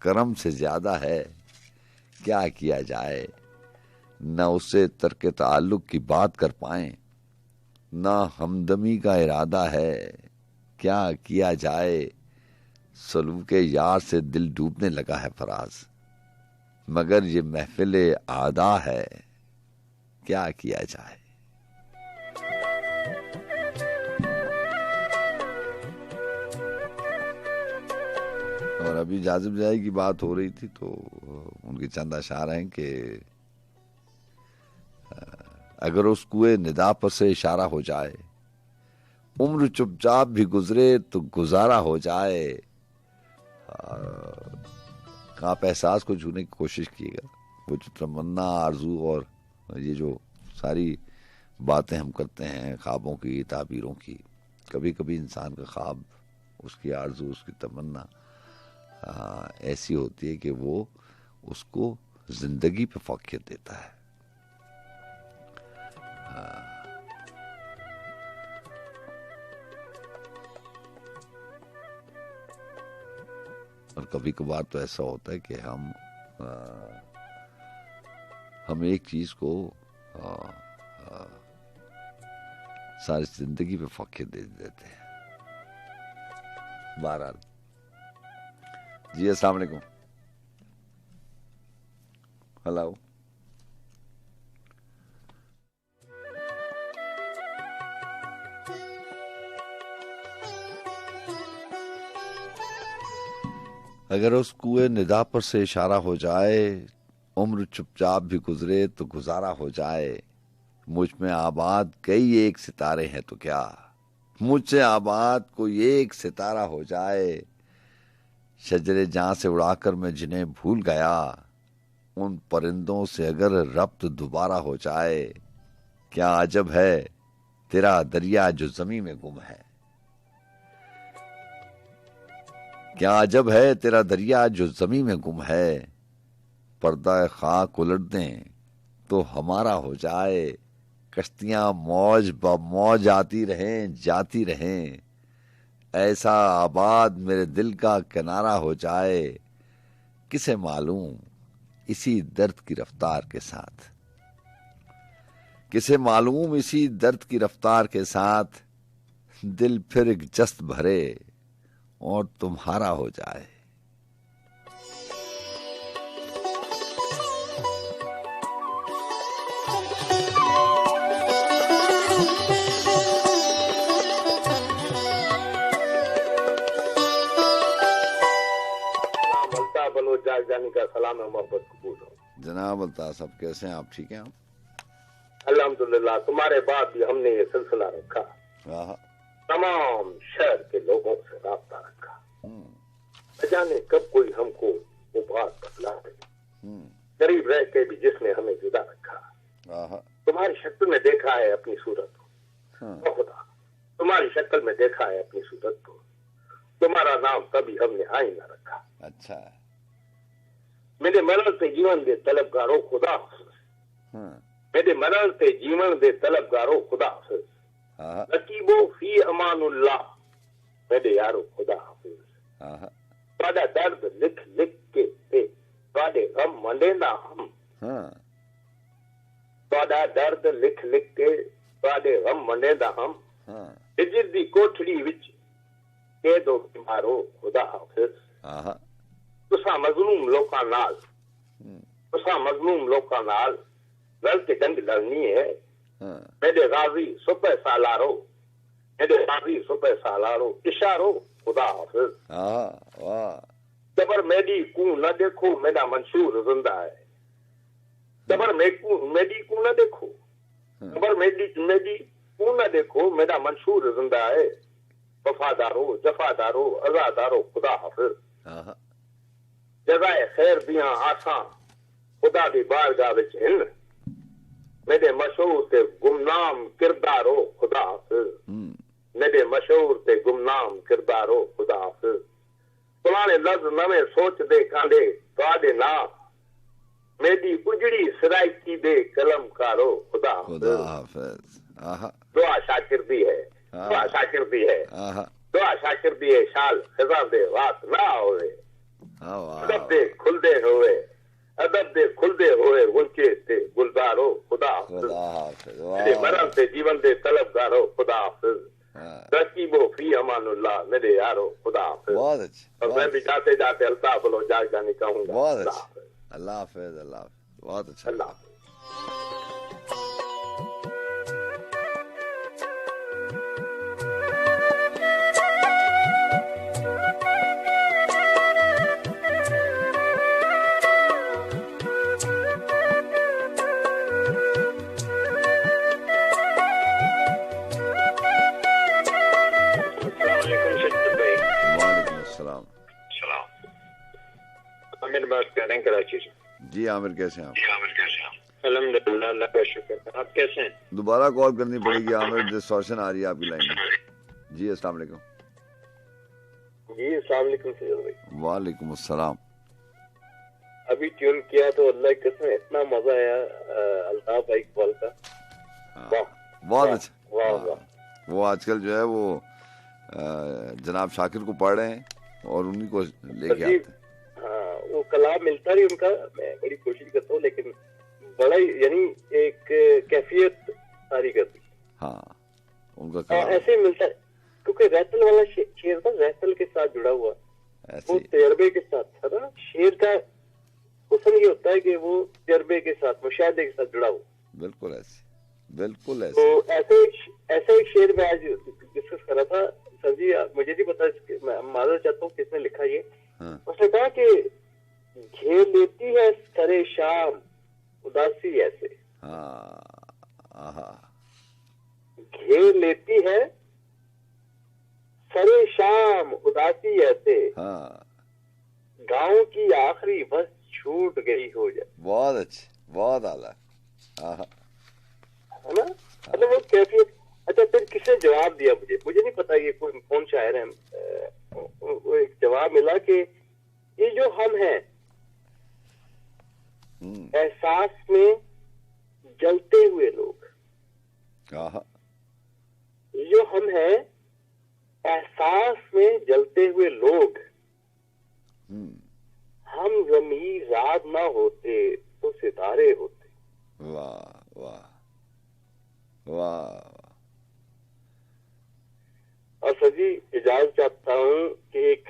करम से ज्यादा है, क्या किया जाए। न उससे तर्क ताल्लुक की बात कर पाए, न हमदमी का इरादा है, क्या किया जाए। सलूके यार से दिल डूबने लगा है फराज, मगर ये महफिल आदा है, क्या किया जाए। और अभी जाजिब जाई की बात हो रही थी तो उनके चंद अशार हैं कि अगर उस कुएं निदा पर से इशारा हो जाए, उम्र चुपचाप भी गुजरे तो गुजारा हो जाए। आप एहसास को छूने की कोशिश कीजिएगा। वो जो तमन्ना, आरजू और ये जो सारी बातें हम करते हैं ख्वाबों की, ताबीरों की, कभी कभी इंसान का ख्वाब, उसकी आरजू, उसकी तमन्ना ऐसी होती है कि वो उसको जिंदगी पे फौकियत देता है। और कभी कभार तो ऐसा होता है कि हम एक चीज को सारी जिंदगी पे फौकियत दे देते हैं। बहरहाल जी, अस्सलाम वालेकुम। हेलो, अगर उस कुएं निदा पर से इशारा हो जाए, उम्र चुपचाप भी गुजरे तो गुजारा हो जाए। मुझ में आबाद कई एक सितारे हैं तो क्या, मुझसे आबाद कोई एक सितारा हो जाए। शजरे जहां से उड़ाकर मैं जिन्हें भूल गया, उन परिंदों से अगर रब्त दोबारा हो जाए। क्या अजब है तेरा दरिया जो जमीन में गुम है, क्या अजब है तेरा दरिया जो जमीन में गुम है। पर्दा खाक उलट दें तो हमारा हो जाए। कश्तियां मौज ब मौज आती रहें, जाती रहें। ऐसा आबाद मेरे दिल का किनारा हो जाए। किसे मालूम इसी दर्द की रफ्तार के साथ, किसे मालूम इसी दर्द की रफ्तार के साथ, दिल फिर एक जस्त भरे और तुम्हारा हो जाए। जानी का सलाम है, मोहब्बत कबूल हो। जनाब अल्ताफ साहब कैसे हैं आप? ठीक हैं आप? अल्हम्दुलिल्लाह, तुम्हारे बाद भी हमने ये सिलसिला रखा, तमाम शहर के लोगों से राब्ता रखा। न जाने कब कोई हमको वो बात बतला दे। गरीब रह के भी जिसने हमें जुदा रखा। तुम्हारी शक्ल में देखा है अपनी सूरत को, खुदा तुम्हारी शक्ल में देखा है अपनी सूरत को। तुम्हारा नाम कभी हमने आईना रखा। अच्छा, मेरे मरण से जीवन दे तलबगारों खुदा हाफिज। मेरे मरण से जीवन दे तलबगारों खुदा हाफिज। रकीबो फी अमानुल्लाह, मेरे यारो खुदा हाफिज। ਤੁਹਾਡਾ दर्द लिख लिख के ते ਤੁਹਾਡੇ गम मंडेंदा हम। ਤੁਹਾਡਾ दर्द लिख लिख के ਤੁਹਾਡੇ गम मंडेंदा हम। हिजर दी कोठड़ी विच के दो मारो खुदा हाफिज। तुसा मजलूम लोकां नाल, तुसा मजलूम लोकां नाल रल के जंग लड़नी है। मेरे गाजी सुबह सालारो, मेरे गाजी सुबह सालारो, इशारो खुदा हाफिज। जबर मेरी को न देखो मेरा मंशूर जिंदा है। जबर मेरी को न देखो, जबर मेरी को न देखो मेरा मंशूर जिंदा है। वफादारो जफादारो आजादारो खुदा हाफिज। जजाए खैर दिया आसा खुदा दी बारगाह विच हिन। मेरे मशहूर ते गुमनाम किरदारो खुदा हाफिज। मेरे मशहूर ते गुमनाम किरदारो खुदा हाफिज। पुराने लफ्ज नवे सोच दे कांदे तुहाडे नाम। मेरी उजड़ी सराइकी दे कलमकारो खुदा हाफिज। दुआ शाकिर दी है, दुआ शाकिर दी है, दुआ शाकिर दी है। शाल खजा दे बात ना होवे। अदब दे खुलदे होए, अदब दे खुलदे होए उनके ते गुलजारो खुदा हाफिज। मेरे मरण से जीवन दे तलबगारो खुदा हाफिज। रकीबो फी अमानुल्लाह, मेरे यारो खुदा हाफिज। बहुत अच्छा। और मैं भी जाते जाते अल्ताफ बोलो जाग जाने कहूंगा। बहुत अच्छा, अल्लाह हाफिज, अल्लाह हाफिज, बहुत अच्छा। अल्लाह हाफिज। हैं कराची से। जी आमिर, कैसे हैं आप? अल्हम्दुलिल्लाह, अल्लाह का शुक्र है। आप कैसे हैं? दोबारा कॉल करनी पड़ेगी आमिर, डिस्टॉर्शन आ रही है आपकी लाइन में। जी अस्सलाम वालेकुम। जी अस्सलाम वालेकुम सैयद भाई। वालेकुम अस्सलाम। अभी ट्यून किया तो अल्लाह की कसम इतना मजा आया अल्ताफ भाई कॉल का। वाह, बहुत वाह, अच्छा। वाह, हाँ, वाह। वो आजकल जो है वो जनाब शाकिर को पढ़ रहे हैं और उन्हीं को लेके आते हैं। हाँ, वो कलाम मिलता नहीं उनका, मैं बड़ी कोशिश करता हूँ, लेकिन बड़ा ही यानी एक कैफियत सारी करती। हाँ, उनका कलाम ऐसे ही मिलता है, क्योंकि रैतल वाला शेर था, रैतल के साथ जुड़ा हुआ, ऐसे वो ही। तजर्बे के साथ था ना। शेर का हुस्न ये होता है कि वो तजर्बे के साथ, मुशाहदे के साथ जुड़ा हुआ। बिल्कुल ऐसे, बिल्कुल तो ऐसे। ऐसा एक शेर मैं आज डिस्कस कर रहा था। सर जी मुझे नहीं पता, मैं मालूम चाहता हूँ किसने लिखा ये। हाँ, उसने कहा कि घेर लेती है सरे शाम उदासी ऐसे, हाँ, आहा, घेर लेती है सरे शाम उदासी ऐसे, हाँ, गांव की आखिरी बस छूट गई हो जाए। बहुत अच्छे, बहुत आला। आहा, है ना, मतलब वो कैफियत। अच्छा, फिर किसने जवाब दिया मुझे नहीं पता ये कौन शायर है। वो एक जवाब मिला कि ये जो हम हैं एहसास में जलते हुए लोग, आहा, ये जो हम हैं एहसास में जलते हुए लोग, हम ज़मीर रात ना होते तो सितारे होते। वाह वाह वाह। और सर जी इजाजत चाहता हूँ कि एक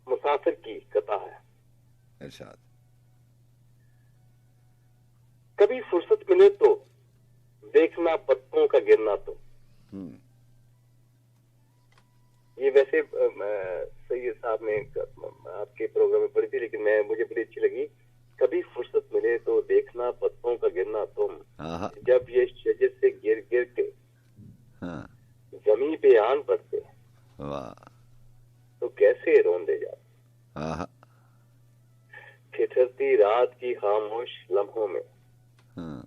मुसाफिर की कथा है। इरशाद। कभी फुर्सत मिले तो देखना पत्तों का गिरना तो। ये वैसे सैयद साहब ने आपके प्रोग्राम में पढ़ी थी, लेकिन मुझे बड़ी अच्छी लगी। कभी फुर्सत मिले तो देखना पत्तों का गिरना तुम, जब ये शजर से गिर गिर के हाँ, जमीन पे आन पड़ते वाह, तो कैसे रोंदे जाते। आहा, ठिठुरती रात की खामोश लम्हों में हाँ,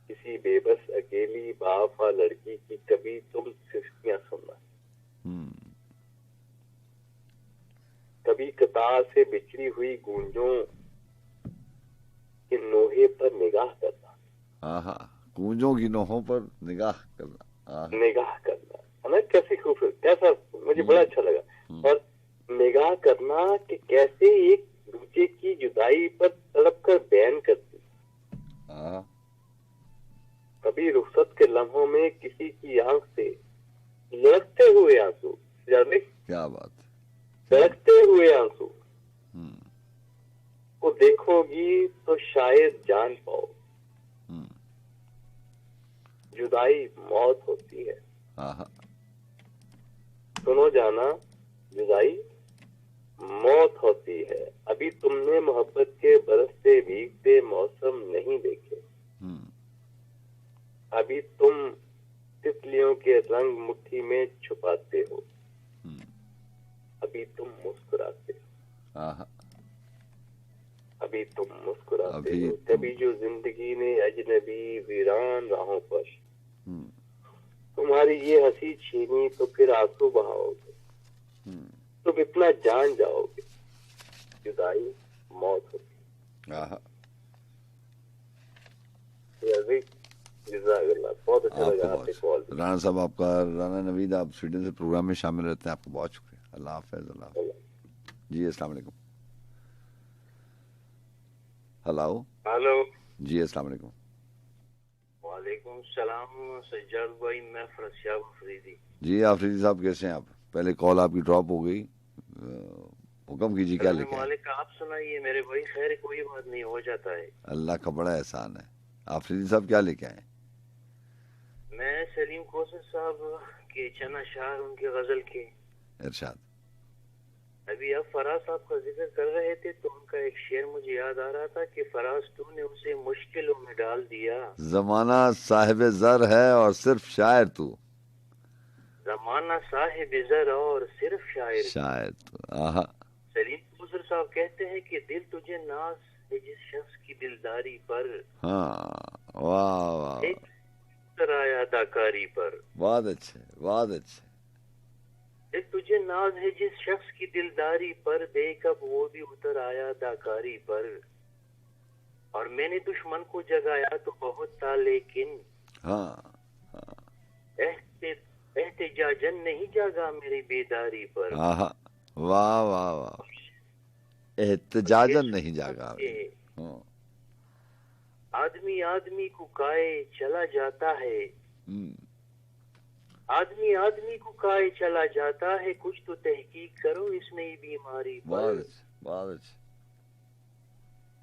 किसी बेबस अकेली बावफा लड़की की कभी तुम सिस्कियां सुनना, कभी कतार से बिछड़ी हुई गूंजों के नोहे पर निगाह करना। आहा, गूंजों की नोहों पर निगाह करना। आहा, निगाह करना है ना, कैसी खूबसूरत, कैसा, मुझे बड़ा अच्छा लगा। और निगाह करना कि कैसे एक दूसरे की जुदाई पर तड़प कर बयान करती। आहा, कभी रुखसत के लम्हों में किसी की आंख से लड़कते हुए आंसू, क्या बात है। लड़कते हुए आंसू को देखोगी तो शायद जान पाओ, जुदाई मौत होती है। आहा, सुनो जाना, जुदाई मौत होती है। अभी तुमने मोहब्बत के बरसते भीगते मौसम नहीं देखे, अभी तुम तितलियों के रंग मुट्ठी में छुपाते हो, अभी तुम मुस्कुराते हो, आहा, अभी तुम मुस्कुराते अभी हो। कभी जो जिंदगी ने अजनबी वीरान राहों पर तुम्हारी ये हंसी छीनी तो फिर आंसू बहाओगे, तुम इतना जान जाओगे, जुदाई मौत होती। आहा, बहुत अच्छा आपको लगा आपके कॉल। बहुत राणा साहब, आपका राणा नवीद, आप स्वीडन से प्रोग्राम में शामिल रहते हैं, आपको बहुत शुक्रिया। अल्लाह हाफिज़। अल्लाह हाफिज़। जी अस्सलाम वालेकुम। हेलो। हेलो, जी अस्सलाम वालेकुम। वालेकुम सलाम सज्जाद भाई, मैं फरसियाब अफरीदी। जी आफरीदी साहब, कैसे हैं आप? पहले कॉल आपकी ड्रॉप हो गई, हुक्म कीजिए, क्या लेके आए? मालिक आप सुनाइए मेरे भाई। खैर कोई बात नहीं, हो जाता है। अल्लाह का बड़ा एहसान है। आफरीदी साहब क्या लेके आए? मैं सलीम कोसर साहब के चंद अशार उनकी गजल के। इरशाद। अभी आप फराज साहब का जिक्र कर रहे थे तो उनका एक शेर मुझे याद आ रहा था कि फराज तूने उसे मुश्किलों में डाल दिया, जमाना साहिब जर है और सिर्फ शायर तू। जमाना साहिब ज़र और सिर्फ शायर। शायद आहा सलीम खुसर साहब कहते हैं कि दिल तुझे नाज है जिस शख्स की दिलदारी पर, हाँ वाह वाह एक उतर आया अदाकारी पर। बहुत अच्छे बहुत अच्छे। दिल तुझे नाज है जिस शख्स की दिलदारी पर, देख अब वो भी उतर आया अदाकारी पर। और मैंने दुश्मन को जगाया तो बहुत था लेकिन हाँ एहतिजाजन नहीं जागा मेरी बेदारी पर। आहा वाह वाह वाह। एहतजाजन नहीं जागा। हाँ, आदमी आदमी को काए चला जाता है, हम्म, आदमी आदमी को काए चला जाता है, कुछ तो तहकीक करो इस नई बीमारी बहुत पर। अच्छे बहुत अच्छे।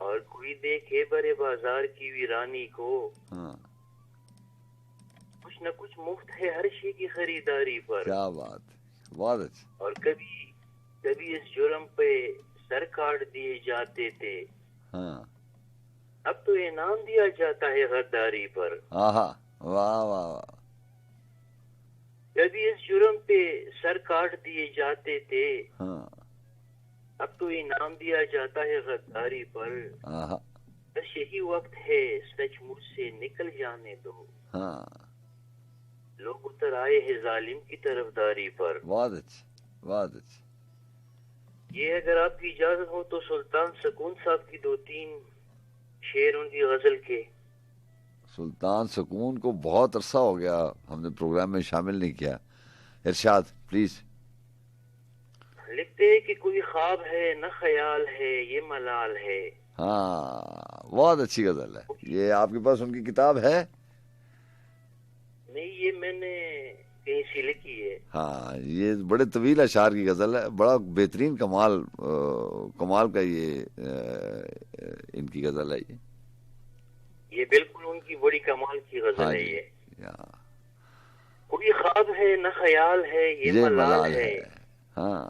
और कोई देखे बड़े बाजार की वीरानी को, हाँ कुछ न कुछ मुफ्त है हर शे की खरीदारी पर। क्या बात है, बहुत अच्छे। और कभी कभी इस जुर्म पे सर काट दिए जाते थे, हाँ अब तो इनाम दिया जाता है गद्दारी पर। आहा वाह वाह वाह। कभी इस जुर्म पे सर काट दिए जाते थे, हाँ अब तो इनाम दिया जाता है गद्दारी पर। आहा बस यही वक्त है सच मुझसे निकल जाने दो, हाँ लोग उतर आए हैं जालिम की तरफदारी पर। बहुत अच्छे बहुत अच्छे। ये अगर आपकी इजाजत हो तो सुल्तान सुकून साहब की 2-3 शेर उनकी गजल के। सुल्तान सुकून को बहुत अरसा हो गया हमने प्रोग्राम में शामिल नहीं किया। इरशाद प्लीज। लिखते हैं कि कोई ख्वाब है न ख्याल है ये मलाल है। हाँ बहुत अच्छी गजल है। ये आपके पास उनकी किताब है? नहीं, ये मैंने कहीं से लिखी है। हाँ ये बड़े तवील अशार की गजल है, बड़ा बेहतरीन कमाल कमाल का ये इनकी गजल है। ये बिल्कुल उनकी बड़ी कमाल की गजल हाँ है जी, ये। हाँ, कोई ख्वाब है न ख्याल है ये मलाल है। हाँ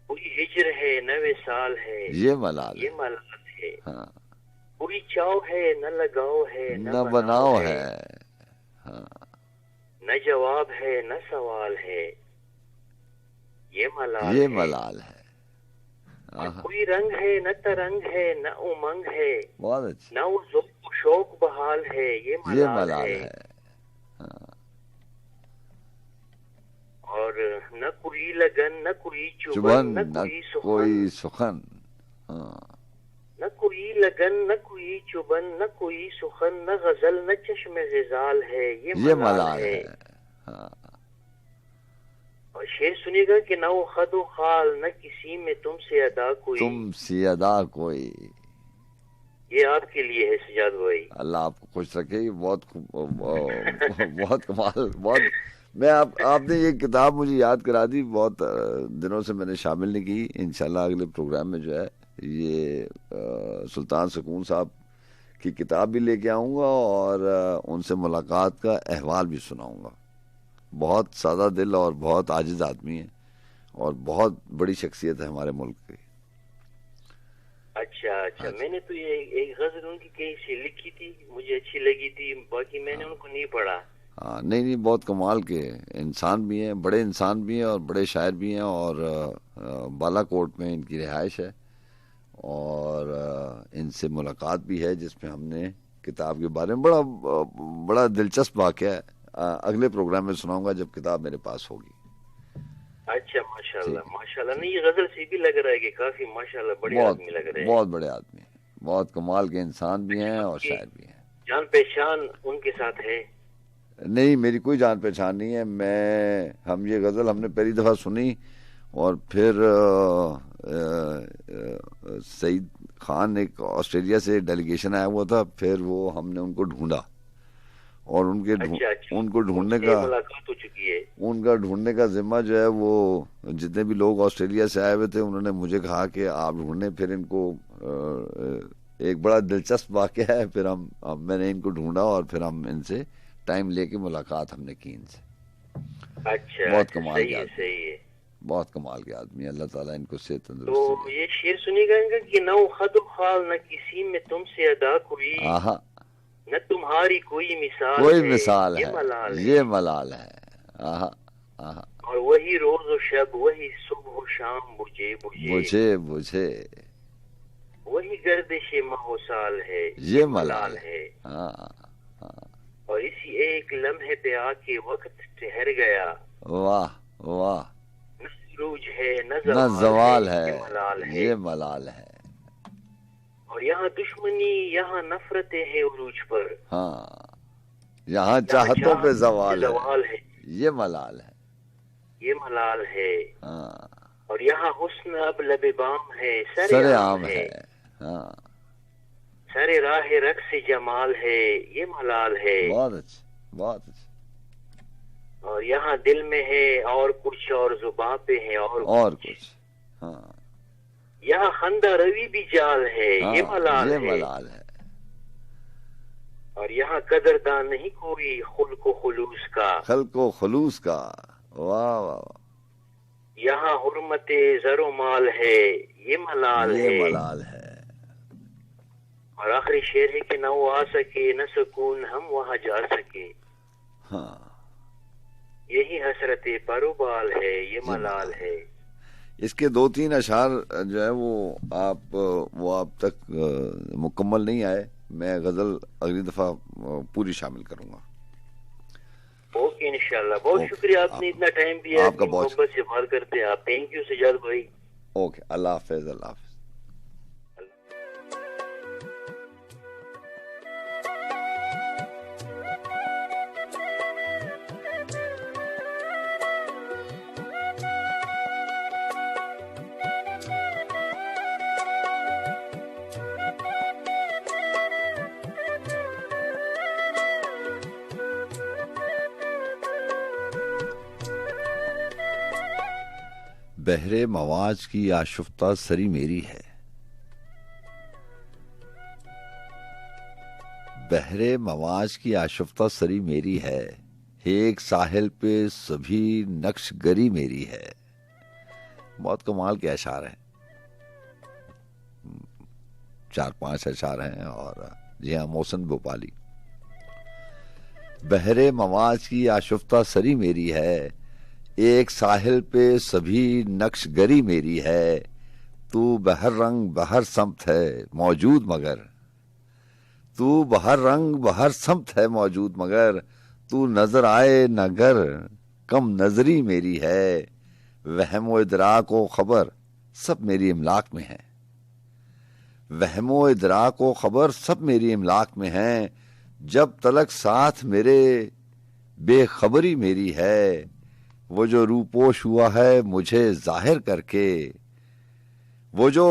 कोई हिजर है न विसाल है ये मलाल ये मलाल है। हाँ कोई चाव है न लगाव है न बनाओ है। हाँ न जवाब है न सवाल है ये मलाल ये है। मलाल है। आहा, कोई रंग है न तरंग है न उमंग है, बहुत अच्छी। न वो ज़ौक़ शौक बहाल है ये ये मलाल मलाल है। है। हाँ और न कोई लगन न कोई चुभन चुभन न न कोई सुखन, कोई सुखन। हाँ न कोई लगन न कोई चुभन न कोई सुखन, न गजल न चश्मे ग़िज़ाल है ये मलाल है। हाँ और शेर सुनिएगा कि न वो खद व खाल न किसी में तुमसे अदा कोई। तुमसे अदा कोई। ये आपके लिए है सजाद भाई। अल्लाह आपको खुश रखे। ये बहुत बहुत कमाल बहुत। मैं आपने ये किताब मुझे याद करा दी, बहुत दिनों से मैंने शामिल नहीं की। इंशाल्लाह अगले प्रोग्राम में जो है ये सुल्तान सुकून साहब की किताब भी लेके आऊँगा और उनसे मुलाकात का अहवाल भी सुनाऊँगा। बहुत सादा दिल और बहुत आजिज आदमी है और बहुत बड़ी शख्सियत है हमारे मुल्क की। अच्छा, मैंने तो ये एक गजल उनकी कहीं से लिखी थी, मुझे अच्छी लगी थी, बाकी मैंने उनको नहीं पढ़ा। हाँ नहीं बहुत कमाल के इंसान भी हैं, बड़े इंसान भी हैं और बड़े शायर भी हैं। और बालाकोट में इनकी रिहाइश है और इनसे मुलाकात भी है जिसमें हमने किताब के बारे में बड़ा दिलचस्प वाक़या है अगले प्रोग्राम में सुनाऊंगा जब किताब मेरे पास होगी। अच्छा माशाल्लाह। नहीं, ये गजल से भी लग रहा है कि काफी माशाल्लाह बड़े आदमी लग रहे हैं। बहुत बड़े आदमी हैं, बहुत कमाल के इंसान भी हैं और शायर भी हैं। जान पहचान उनके साथ है? नहीं मेरी कोई जान पहचान नहीं है। हम ये गजल हमने पहली दफा सुनी और फिर सईद खान एक ऑस्ट्रेलिया से डेलीगेशन आया हुआ था, फिर वो हमने उनको ढूंढा और उनको ढूंढने का मुलाकात हो चुकी है। उनका ढूंढने का जिम्मा जो है वो जितने भी लोग ऑस्ट्रेलिया से आए हुए थे उन्होंने मुझे कहा कि आप ढूंढने। फिर इनको एक बड़ा दिलचस्प वाक़या है। फिर मैंने इनको ढूंढा और फिर हम इनसे टाइम लेके मुलाकात हमने की इनसे। अच्छा, बहुत कमाल के आदमी, सही है। बहुत कमाल के आदमी। अल्लाह ताला इनको सेहत तो तंदुरुस्ती। ये शेर सुनिएगा इनका कि न खद खाल न किसी में तुमसे अदा कोई, आहा न तुम्हारी कोई मिसाल कोई है, मिसाल ये है मलाल है। ये मलाल है। आहा और वही रोज और शब, वही सुबह और शाम बुझे बुझे बुझे, वही गर्दिश माहो साल है, ये मलाल है। हाँ, और इसी एक लम्हे पे आके वक्त ठहर गया। वाह वाह, न सूरज है न न जवाल है, ये मलाल है, ये मलाल है। और यहाँ दुश्मनी, यहाँ नफरतें है उरूज पर। हाँ, यहाँ चाहतों पे जवाल है, ये मलाल है, ये मलाल है। हाँ, और यहाँ हुस्न अब लबे बाम है, सरे आम है। हाँ, सरे राह रक्स जमाल है, ये मलाल है। बहुत अच्छा, बहुत अच्छा। और यहाँ दिल में है और कुछ, और जुबान पे है और कुछ। हाँ, यहाँ खंदा रवि भी जाल है, हाँ, ये मलाल ये है। मलाल है। और यहाँ कदरदान नहीं कोई खुल्को खुलूस का, खल्को खुलूस का। वाह वाह, यहाँ हुर्मते जरो माल है, ये मलाल है, ये मलाल है। और आखिरी शेर है कि न वो आ सके न सुकून हम वहाँ जा सके, हाँ, यही हसरते परोबाल है, ये मलाल है। इसके 2-3 अशार जो है वो आप तक मुकम्मल नहीं आए, मैं गजल अगली दफा पूरी शामिल करूंगा। ओके इंशाल्लाह। बहुत शुक्रिया, आपने इतना टाइम दिया, आपका बहुत मोहब्बत से बात करते हैं आप। थैंक यू सजाद भाई। ओके, अल्लाह हाफिज, अल्लाह हाफिज। बहरे मवाज की आशुफ्ता सरी मेरी है, बहरे मवाज की आशुफ्ता सरी मेरी है, एक साहिल पे सभी नक्श गरी मेरी है। बहुत कमाल के अशार हैं, 4-5 अशार हैं। और जी हाँ, मोहसिन भोपाली। बहरे मवाज की आशुफ्ता सरी मेरी है, एक साहिल पे सभी नक्श गरी मेरी है, तू बहर रंग बहर समत है मौजूद मगर, तू बहर रंग बहर समत है मौजूद मगर, तू नजर आए नगर कम नजरी मेरी है, वहमो इदराक व खबर सब मेरी इमलाक में है, वहमो इदराक व खबर सब मेरी इमलाक में है, जब तलक साथ मेरे बेखबरी मेरी है, वो जो रूपोश हुआ है मुझे जाहिर करके, वो जो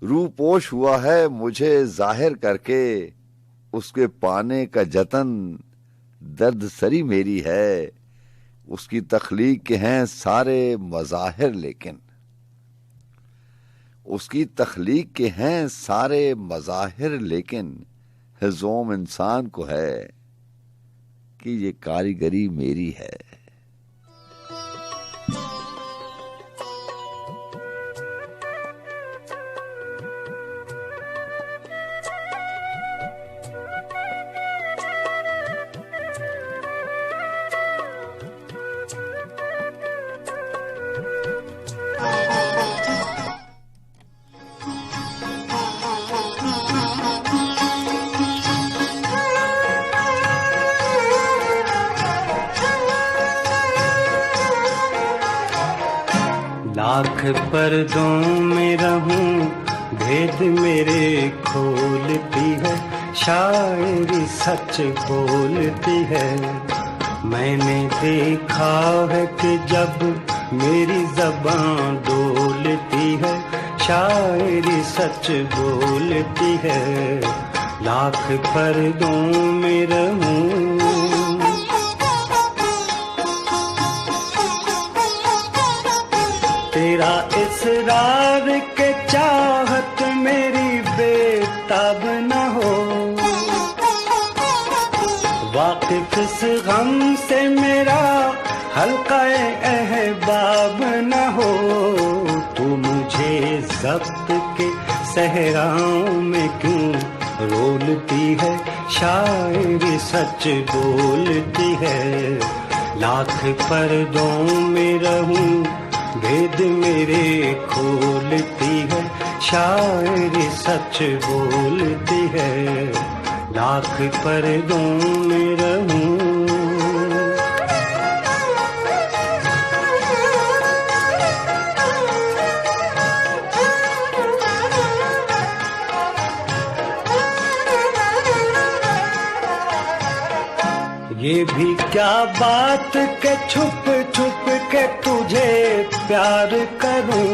रूपोश हुआ है मुझे जाहिर करके, उसके पाने का जतन दर्द सरी मेरी है, उसकी तख्लीक के हैं सारे मज़ाहिर लेकिन, उसकी तख्लीक के हैं सारे मज़ाहिर लेकिन, हिज़ोम इंसान को है कि ये कारीगरी मेरी है। लाख पर्दों में रहूं भेद मेरे खोलती है, शायरी सच बोलती है। मैंने देखा है कि जब मेरी ज़बान डोलती है, शायरी सच बोलती है। लाख पर्दों में रहूं तेरा इसरार के चाहत मेरी बेताब न हो, वाकिफ इस गम से मेरा हल्क़ाए अहबाब न हो। तू मुझे ज़ब्त के सहराओं में क्यों रोलती है, शायरी सच बोलती है। लाख पर्दों में रहूं भेद मेरे खोलती है, शायरी सच बोलती है। लाख पर्दों में रहूं ये भी क्या बात के छुप छुप के तुझे प्यार करूं।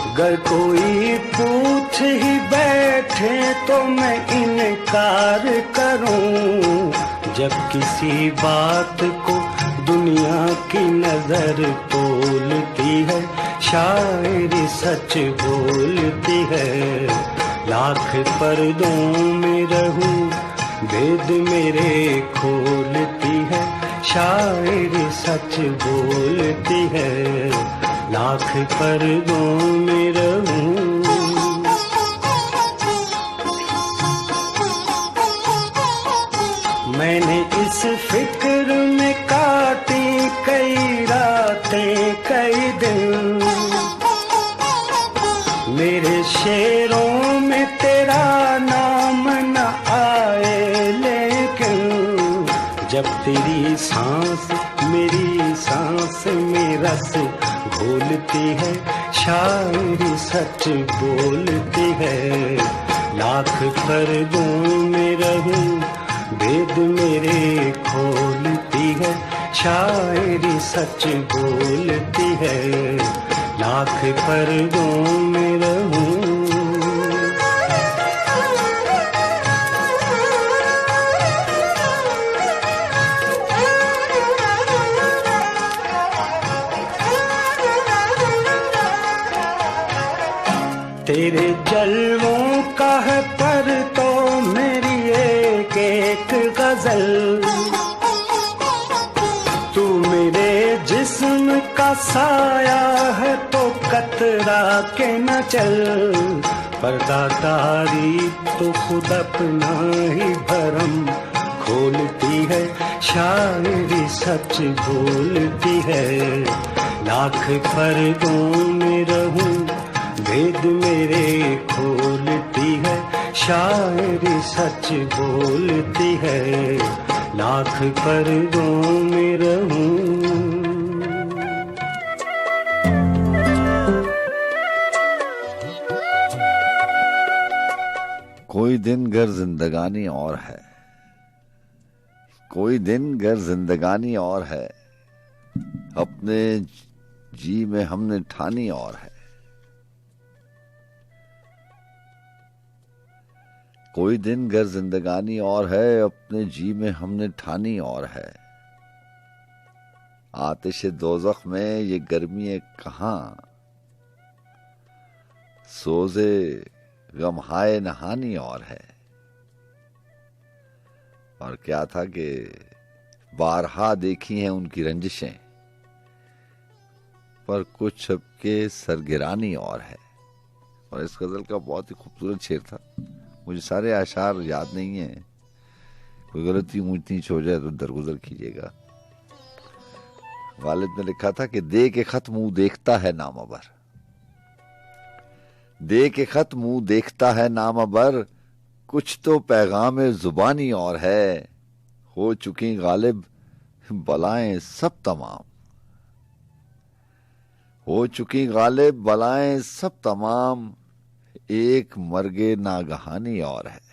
अगर कोई पूछ ही बैठे तो मैं इनकार करूं। जब किसी बात को दुनिया की नजर तोलती है, शायरी सच बोलती है। लाख पर्दों में रहूं भेद मेरे खोलती है, शायरी सच बोलती है। लाख पर्दों में रहूं मैंने इस फिक्र में काटी कई रातें कई दिन। मेरे शेरों में तेरा नाम न आए, लेकिन जब तेरी सांस मेरी सांस में रस घोलती है, शायरी सच बोलती है। लाख पर्दों में रहूं भेद मेरे खोलती है, शायरी सच बोलती है। लाख पर्दों में रहूं तेरे जलवों का है पर तो मेरी एक एक गजल। तू मेरे जिस्म का साया है तो कतरा के न चल। पर्दादारी तो खुद अपना ही भरम खोलती है, शायरी सच बोलती है। लाख पर्दों में रहूं भेद मेरे खोलती है, शायरी सच बोलती है। लाख पर्दों में रहूं कोई दिन गर जिंदगानी और है, कोई दिन गर जिंदगानी और है, अपने जी में हमने ठानी और है। कोई दिन गर जिंदगानी और है, अपने जी में हमने ठानी और है। आतिश दोज़ख में ये गर्मी कहाँ, सोज़े गम हाय नहानी और है। और क्या था कि बारहा देखी हैं उनकी रंजिशें, पर कुछ सबके सरगिरानी और है। और इस गजल का बहुत ही खूबसूरत शेर था। मुझे सारे आशार याद नहीं है, कोई गलती ऊंच नीच हो जाए तो दरगुजर कीजिएगा। गालिब ने लिखा था कि दे के खत मुंह देखता है नामबर, दे के खत मुंह देखता है नामबर, कुछ तो पैगाम जुबानी और है। हो चुकी गालिब बलाएं सब तमाम, हो चुकी गालिब बलाएं सब तमाम, एक मर्गे नागहानी और है।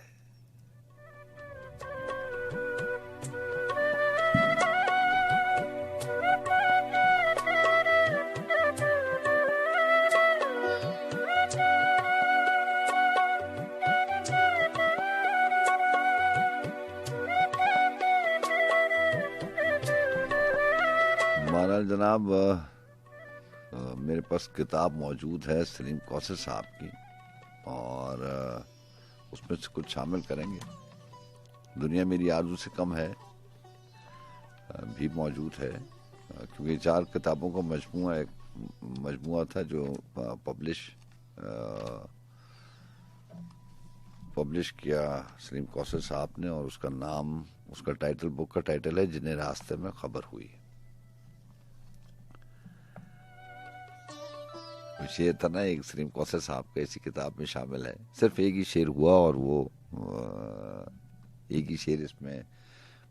महाराज जनाब, मेरे पास किताब मौजूद है सलीम कौसर साहब की, और उसमें से कुछ शामिल करेंगे। दुनिया मेरी आरज़ू से कम है भी मौजूद है, क्योंकि 4 किताबों का मजमुआ था जो पब्लिश किया सलीम कौसर साहब ने, और उसका नाम उसका टाइटल, बुक का टाइटल है जिन्हें रास्ते में खबर हुई। शेर था ना एक सलीम कौसर साहब का, इसी किताब में शामिल है। सिर्फ एक ही शेर हुआ और वो एक ही शेर इसमें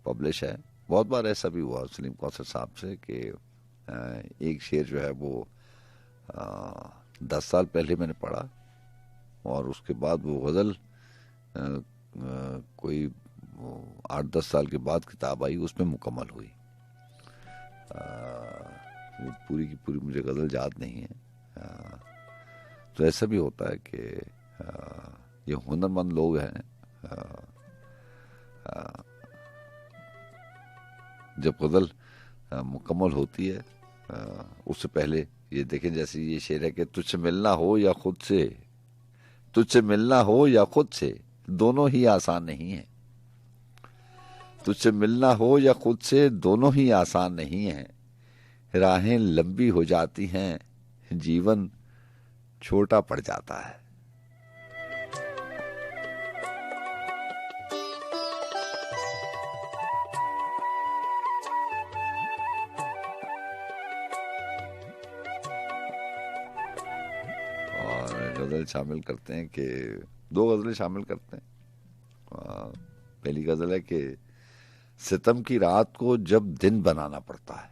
पब्लिश है। बहुत बार ऐसा भी हुआ सलीम कौसर साहब से कि एक शेर जो है वो 10 साल पहले मैंने पढ़ा और उसके बाद वो गज़ल कोई 8-10 साल के बाद किताब आई, उसमें मुकम्मल हुई। पूरी की पूरी मुझे गज़ल याद नहीं है। तो ऐसा भी होता है कि ये हुनरमंद लोग हैं, जब गज़ल मुकम्मल होती है उससे पहले ये देखें, जैसे ये शेर है कि तुझसे मिलना हो या खुद से, तुझसे मिलना हो या खुद से, दोनों ही आसान नहीं है। तुझसे मिलना हो या खुद से, दोनों ही आसान नहीं है। राहें लंबी हो जाती हैं, जीवन छोटा पड़ जाता है। और गजल शामिल करते हैं कि 2 गजलें शामिल करते हैं। पहली गजल है कि सितम की रात को जब दिन बनाना पड़ता है।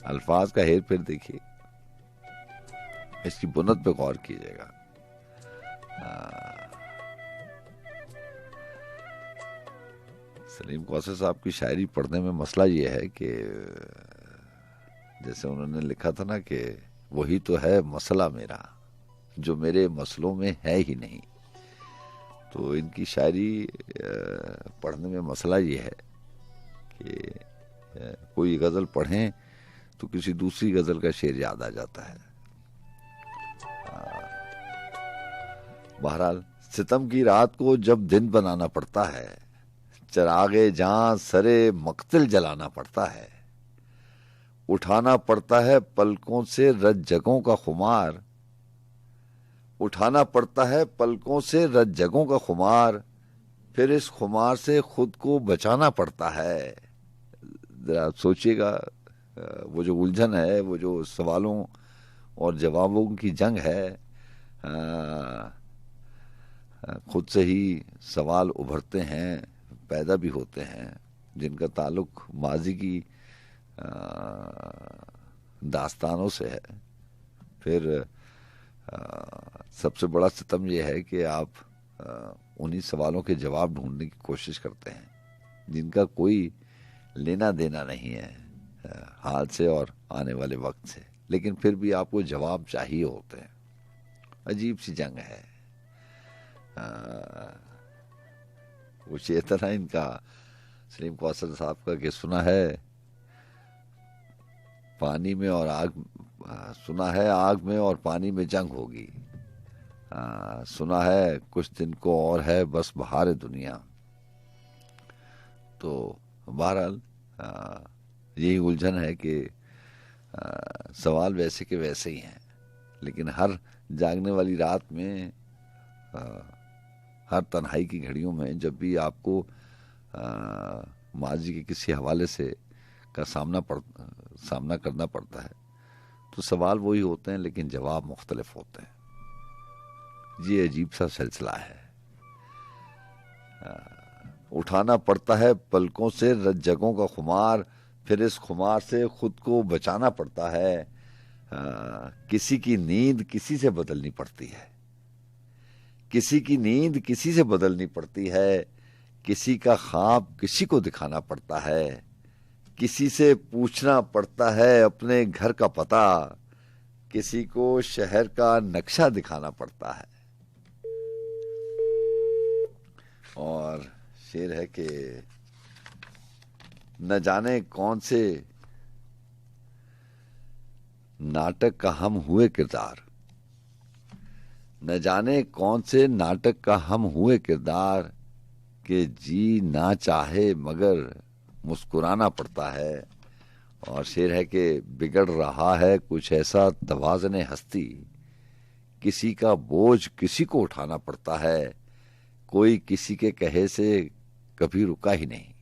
अल्फाज का हेर फेर देखिए, इसकी बुनत पे गौर कीजिएगा। सलीम कौसर साहब की शायरी पढ़ने में मसला ये है कि जैसे उन्होंने लिखा था ना कि वही तो है मसला मेरा जो मेरे मसलों में है ही नहीं। तो इनकी शायरी पढ़ने में मसला ये है कि कोई गज़ल पढ़ें तो किसी दूसरी गज़ल का शेर याद आ जाता है। बहरहाल, सितम की रात को जब दिन बनाना पड़ता है, चरागे जां सरे मक्तिल जलाना पड़ता है। उठाना पड़ता है पलकों से रज जगों का खुमार, उठाना पड़ता है पलकों से रज जगों का खुमार, फिर इस खुमार से खुद को बचाना पड़ता है। जरा सोचिएगा, वो जो उलझन है, वो जो सवालों और जवाबों की जंग है, खुद से ही सवाल उभरते हैं, पैदा भी होते हैं, जिनका ताल्लुक माजी की दास्तानों से है। फिर सबसे बड़ा सितम यह है कि आप उन्हीं सवालों के जवाब ढूंढने की कोशिश करते हैं जिनका कोई लेना देना नहीं है हाल से और आने वाले वक्त से, लेकिन फिर भी आपको जवाब चाहिए होते हैं। अजीब सी जंग है। वो चेतना इनका सलीम कौसर साहब का कि सुना है पानी में और आग, सुना है आग में और पानी में जंग होगी, सुना है कुछ दिन को और है बस बहार दुनिया। तो बहरहाल यही उलझन है कि सवाल वैसे के वैसे ही हैं, लेकिन हर जागने वाली रात में, हर तन्हाई की घड़ियों में जब भी आपको माजी के किसी हवाले से का सामना करना पड़ता है, तो सवाल वही होते हैं लेकिन जवाब मुख्तलिफ होते हैं। ये अजीब सा सिलसिला है। उठाना पड़ता है पलकों से रज जगों का खुमार, फिर इस खुमार से खुद को बचाना पड़ता है। किसी की नींद किसी से बदलनी पड़ती है, किसी की नींद किसी से बदलनी पड़ती है, किसी का ख्वाब किसी को दिखाना पड़ता है, किसी से पूछना पड़ता है अपने घर का पता, किसी को शहर का नक्शा दिखाना पड़ता है। और शेर है कि न जाने कौन से नाटक का हम हुए किरदार, न जाने कौन से नाटक का हम हुए किरदार, कि जी ना चाहे मगर मुस्कुराना पड़ता है। और शेर है कि बिगड़ रहा है कुछ ऐसा तवाज़ने हस्ती, किसी का बोझ किसी को उठाना पड़ता है, कोई किसी के कहे से कभी रुका ही नहीं,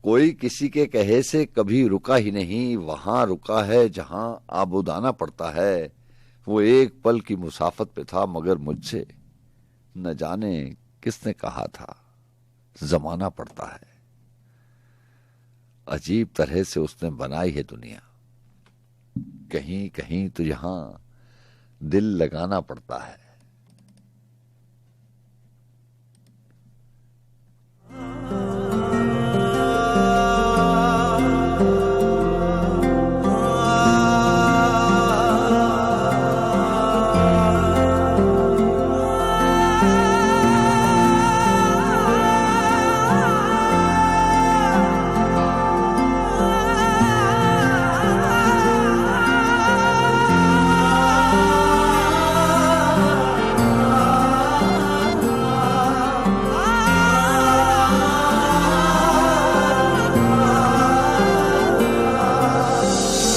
कोई किसी के कहे से कभी रुका ही नहीं, वहां रुका है जहां आबुदाना पड़ता है। वो एक पल की मुसाफत पे था मगर मुझसे न जाने किसने कहा था जमाना पड़ता है। अजीब तरह से उसने बनाई है दुनिया, कहीं कहीं तो यहां दिल लगाना पड़ता है।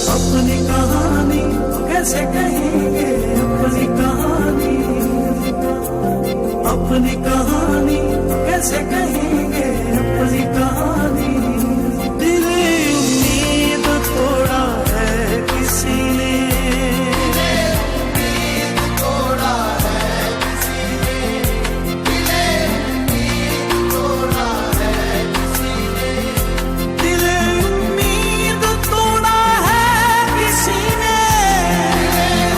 अपनी कहानी कैसे कहेंगे, अपनी कहानी, अपनी कहानी कैसे कहेंगे, अपनी कहानी। दिल उम्मीद तोड़ा है किसी ने, तोड़ा है किसी ने, दिल उम्मीद तोड़ा है किसी ने, दिल उम्मीद तोड़ा है किसी ने,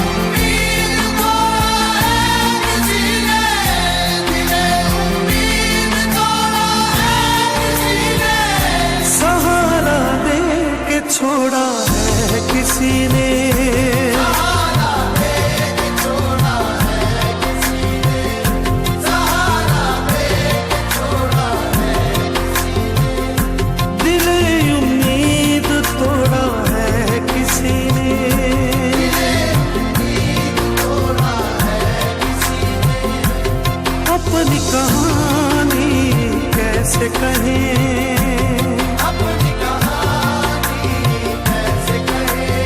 उम्मीद तोड़ा है किसी ने, दिल उम्मीद तोड़ा है किसी ने, सहारा दे के छोड़ा है किसी ने, सहारा दे के छोड़ा है किसी ने, सहारा दे के छोड़ा है किसी ने, दिल उम्मीद तोड़ा है किसी ने, उम्मीद तोड़ा है किसी ने। अपनी कहानी कैसे कहें, अपनी कहानी कैसे कहें,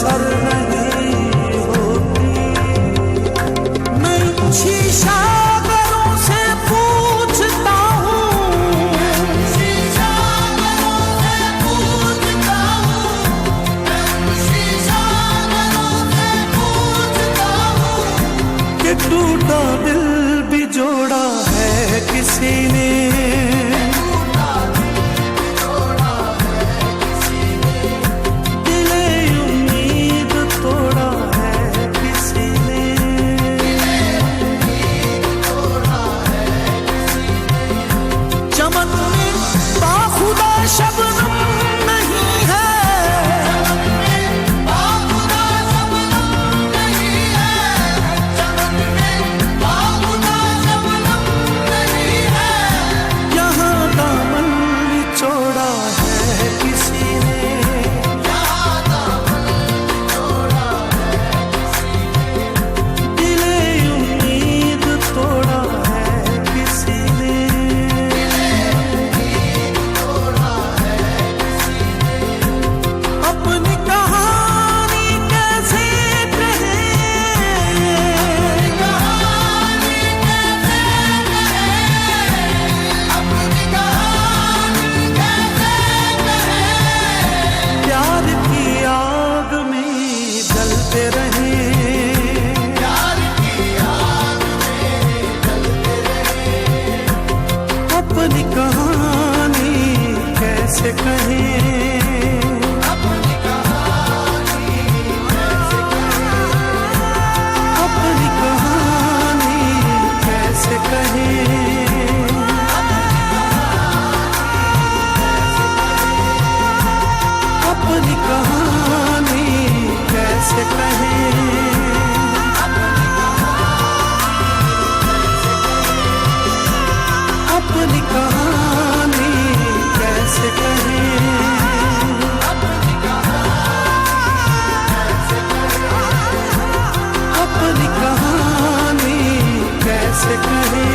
असर नहीं होती। मैं शीशा घरों से पूछता हूँ, शीशा घरों से पूछता हूँ, शीशा घरों से पूछता हूँ कि टूटा दिल भी जोड़ा है किसी ने, शबनम नहीं है, बाखुदा शबनम नहीं है, चमन में बाखुदा शबनम नहीं है। यहाँ दामन निचोड़ा है किसी ने, यहाँ दामन निचोड़ा है किसी ने, दिले उम्मीद तोड़ा है किसी ने। अपनी कहानी कैसे कहें, अपनी कहानी कैसे कहें, अपनी कहानी कैसे कहें, अपनी कहानी कैसे कहें। अपनी कहानी कैसे कहें, अपनी कहानी कैसे कहें।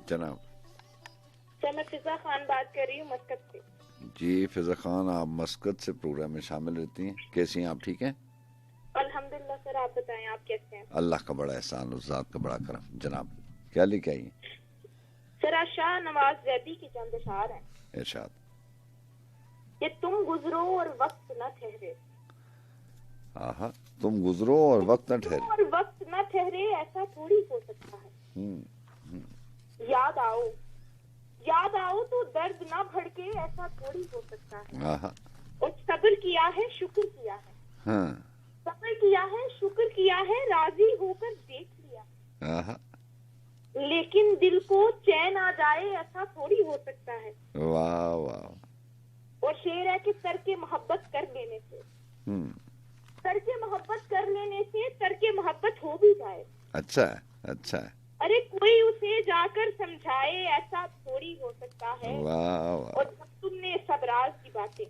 जनाब। सर मैं फिजा खान बात कर रही हूँ मस्कत से। जी फिजा खान, आप मस्कत से प्रोग्राम में शामिल रहती हैं, कैसी हैं आप? ठीक हैं अल्हम्दुलिल्लाह। सर आप बताएं आप कैसे हैं? अल्लाह का बड़ा एहसान, उस जात का बड़ा करम। जनाब क्या लेके आई? सर आज शाह नवाज जैदी की चंद अशार हैं। इरशाद। ये तुम गुजरो और वक्त न ठहरे, आहा, तुम गुजरो और वक्त न ठहरे, और वक्त न ठहरे ऐसा थोड़ी हो सकता है। याद आओ, याद आओ तो दर्द ना भड़के ऐसा थोड़ी हो सकता है। आहा, और सब्र किया है, शुक्र किया है, हाँ, सब्र किया है, शुक्र किया है, राजी होकर देख लिया। आहा, लेकिन दिल को चैन आ जाए ऐसा थोड़ी हो सकता है। वाह वाह। और शेर है कि तरके मोहब्बत कर लेने से, तरके मोहब्बत कर लेने से तरके मोहब्बत हो भी जाए। अच्छा है, अच्छा है। अरे कोई उसे जाकर समझाए ऐसा थोड़ी हो सकता है। वाह वाह। और जब तुमने सब राज की बातें,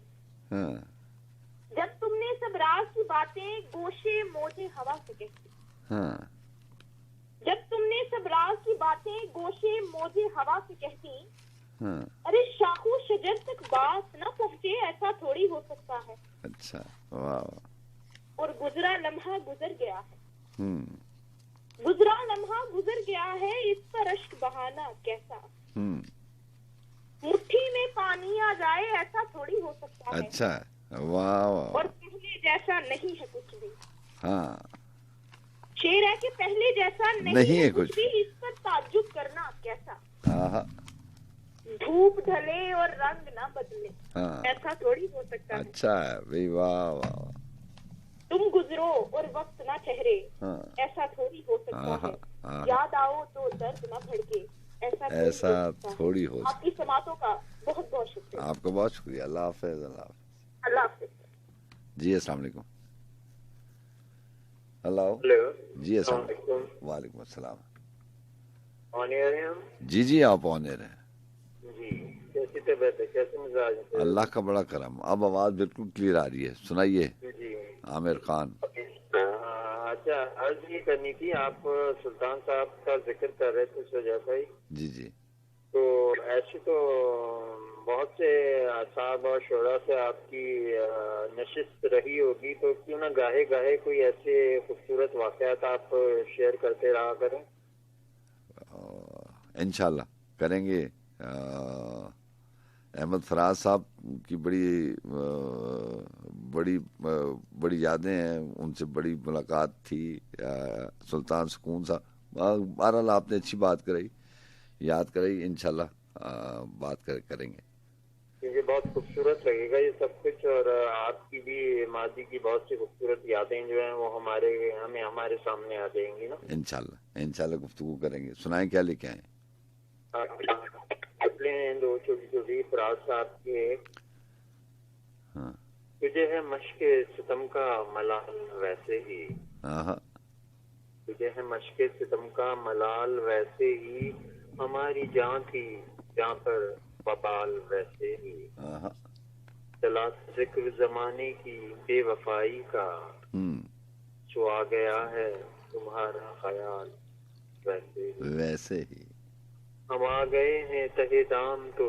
हाँ, जब तुमने सब राज की बातें गोशे मोजे हवा से कहती, हाँ, जब तुमने सब राज की बातें गोशे मोजे हवा से कहती, हाँ, अरे शाखों शजर तक बात न पहुँचे ऐसा थोड़ी हो सकता है। अच्छा, वाह, और गुजरा लम्हा गुजर गया है, हम्म, गुजरा लम्हा गुजर गया है, इस पर अश्क बहाना कैसा। हम्म, मुट्ठी में पानी आ जाए ऐसा थोड़ी हो सकता है। अच्छा, वाह वाह, और पहले जैसा नहीं है कुछ भी। हाँ, शेर है कि पहले जैसा नहीं है कुछ भी, इस पर ताज्जुब करना कैसा। हाँ, धूप ढले और रंग ना बदले हाँ, ऐसा थोड़ी हो सकता है। अच्छा है भाई, वाह वाह, तुम गुजरो और वक्त ना ठहरे हाँ, ऐसा थोड़ी हो सकता हाँ, है। हाँ, याद आओ तो दर्द ना भड़के ऐसा थोड़ी हो सकता। आपकी समातों का बहुत बहुत शुक्रिया। आपका बहुत शुक्रिया। अल्लाह हाफिज। अल्लाह हाफिज। अल्लाह हाफिज। जी अस्सलाम वालेकुम। हेलो हेलो जी, अस्सलाम वालेकुम। अस्सलाम। ऑन एयर हैं हम जी जी, आप ऑन एयर हैं जी। कैसी तबीयत है, कैसे मिजाज है? अल्लाह का बड़ा करम। अब आवाज बिल्कुल क्लियर आ रही है, सुनाइए। जी आमिर खान। अच्छा, अर्ज ये करनी थी, आप सुल्तान साहब का जिक्र कर रहे थे सुजा भाई। जी जी, तो ऐसे तो बहुत से असाब और शोरा से आपकी नशिस्त रही होगी, तो क्यों ना गाहे गाहे कोई ऐसे खूबसूरत वाकयात आप शेयर करते रहा करें। इंशाल्लाह करेंगे। अहमद फराज साहब की बड़ी यादें हैं, उनसे बड़ी मुलाकात थी। सुल्तान सुकून साहब, बहरहाल आपने अच्छी बात कराई, याद कराई। इंशाल्लाह करेंगे। क्योंकि बहुत खूबसूरत लगेगा ये सब कुछ, और आपकी भी माजी की बहुत सी खूबसूरत यादें जो हैं वो हमारे सामने आ जाएंगी ना। इंशाल्लाह गुफ्तगू करेंगे। सुनाएं, क्या लेके आए? अपने दो छोटी छोटी फराज साहब के। हाँ, तुझे है मश्क सितम का मलाल वैसे ही, हाँ, तुझे है मश्क सितम का मलाल वैसे ही, हमारी जान थी जहाँ पर बबाल वैसे ही, हाँ, चला जिक्र जमाने की बेवफाई का, जो आ गया है तुम्हारा ख्याल वैसे ही। हम आ गए हैं तहे दाम तो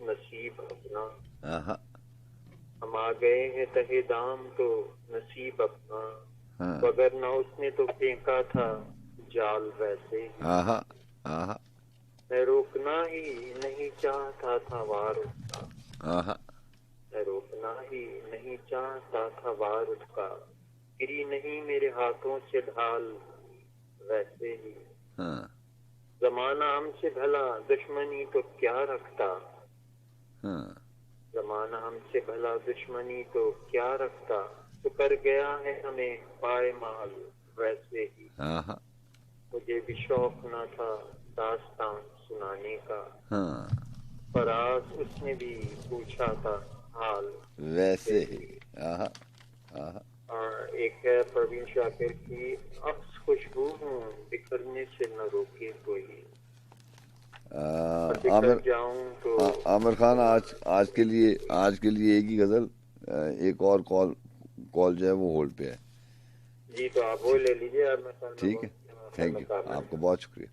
नसीब अपना, हाँ, हम आ गए हैं तहे दाम तो नसीब अपना, हाँ, मगर ना उसने तो फेंका था जाल वैसे ही, हाँ, हाँ, मैं रोकना ही नहीं चाहता था वार उसका, हाँ, मैं रोकना ही नहीं चाहता था वार उसका, गिरी नहीं मेरे हाथों से ढाल वैसे ही, हाँ, जमाना हमसे भला दुश्मनी तो क्या रखता, हाँ, जमाना हमसे भला दुश्मनी तो क्या रखता, तो कर गया है हमें पायमाल वैसे ही, हाँ, मुझे भी शौक न था दास्तान सुनाने का, हाँ, पर आज उसने भी पूछा था हाल वैसे ही। हाँ, हाँ, और एक है परवीन शाकिर की, अक्स खुशबू हूँ बिखरने से न रोके कोई, आमिर जाऊं तो आमिर खान, आज के लिए एक ही गजल। एक और कॉल जो है वो होल्ड पे है। जी, तो आप वो ले लीजिए। आप मैं ठीक है, थैंक यू, आपको बहुत शुक्रिया।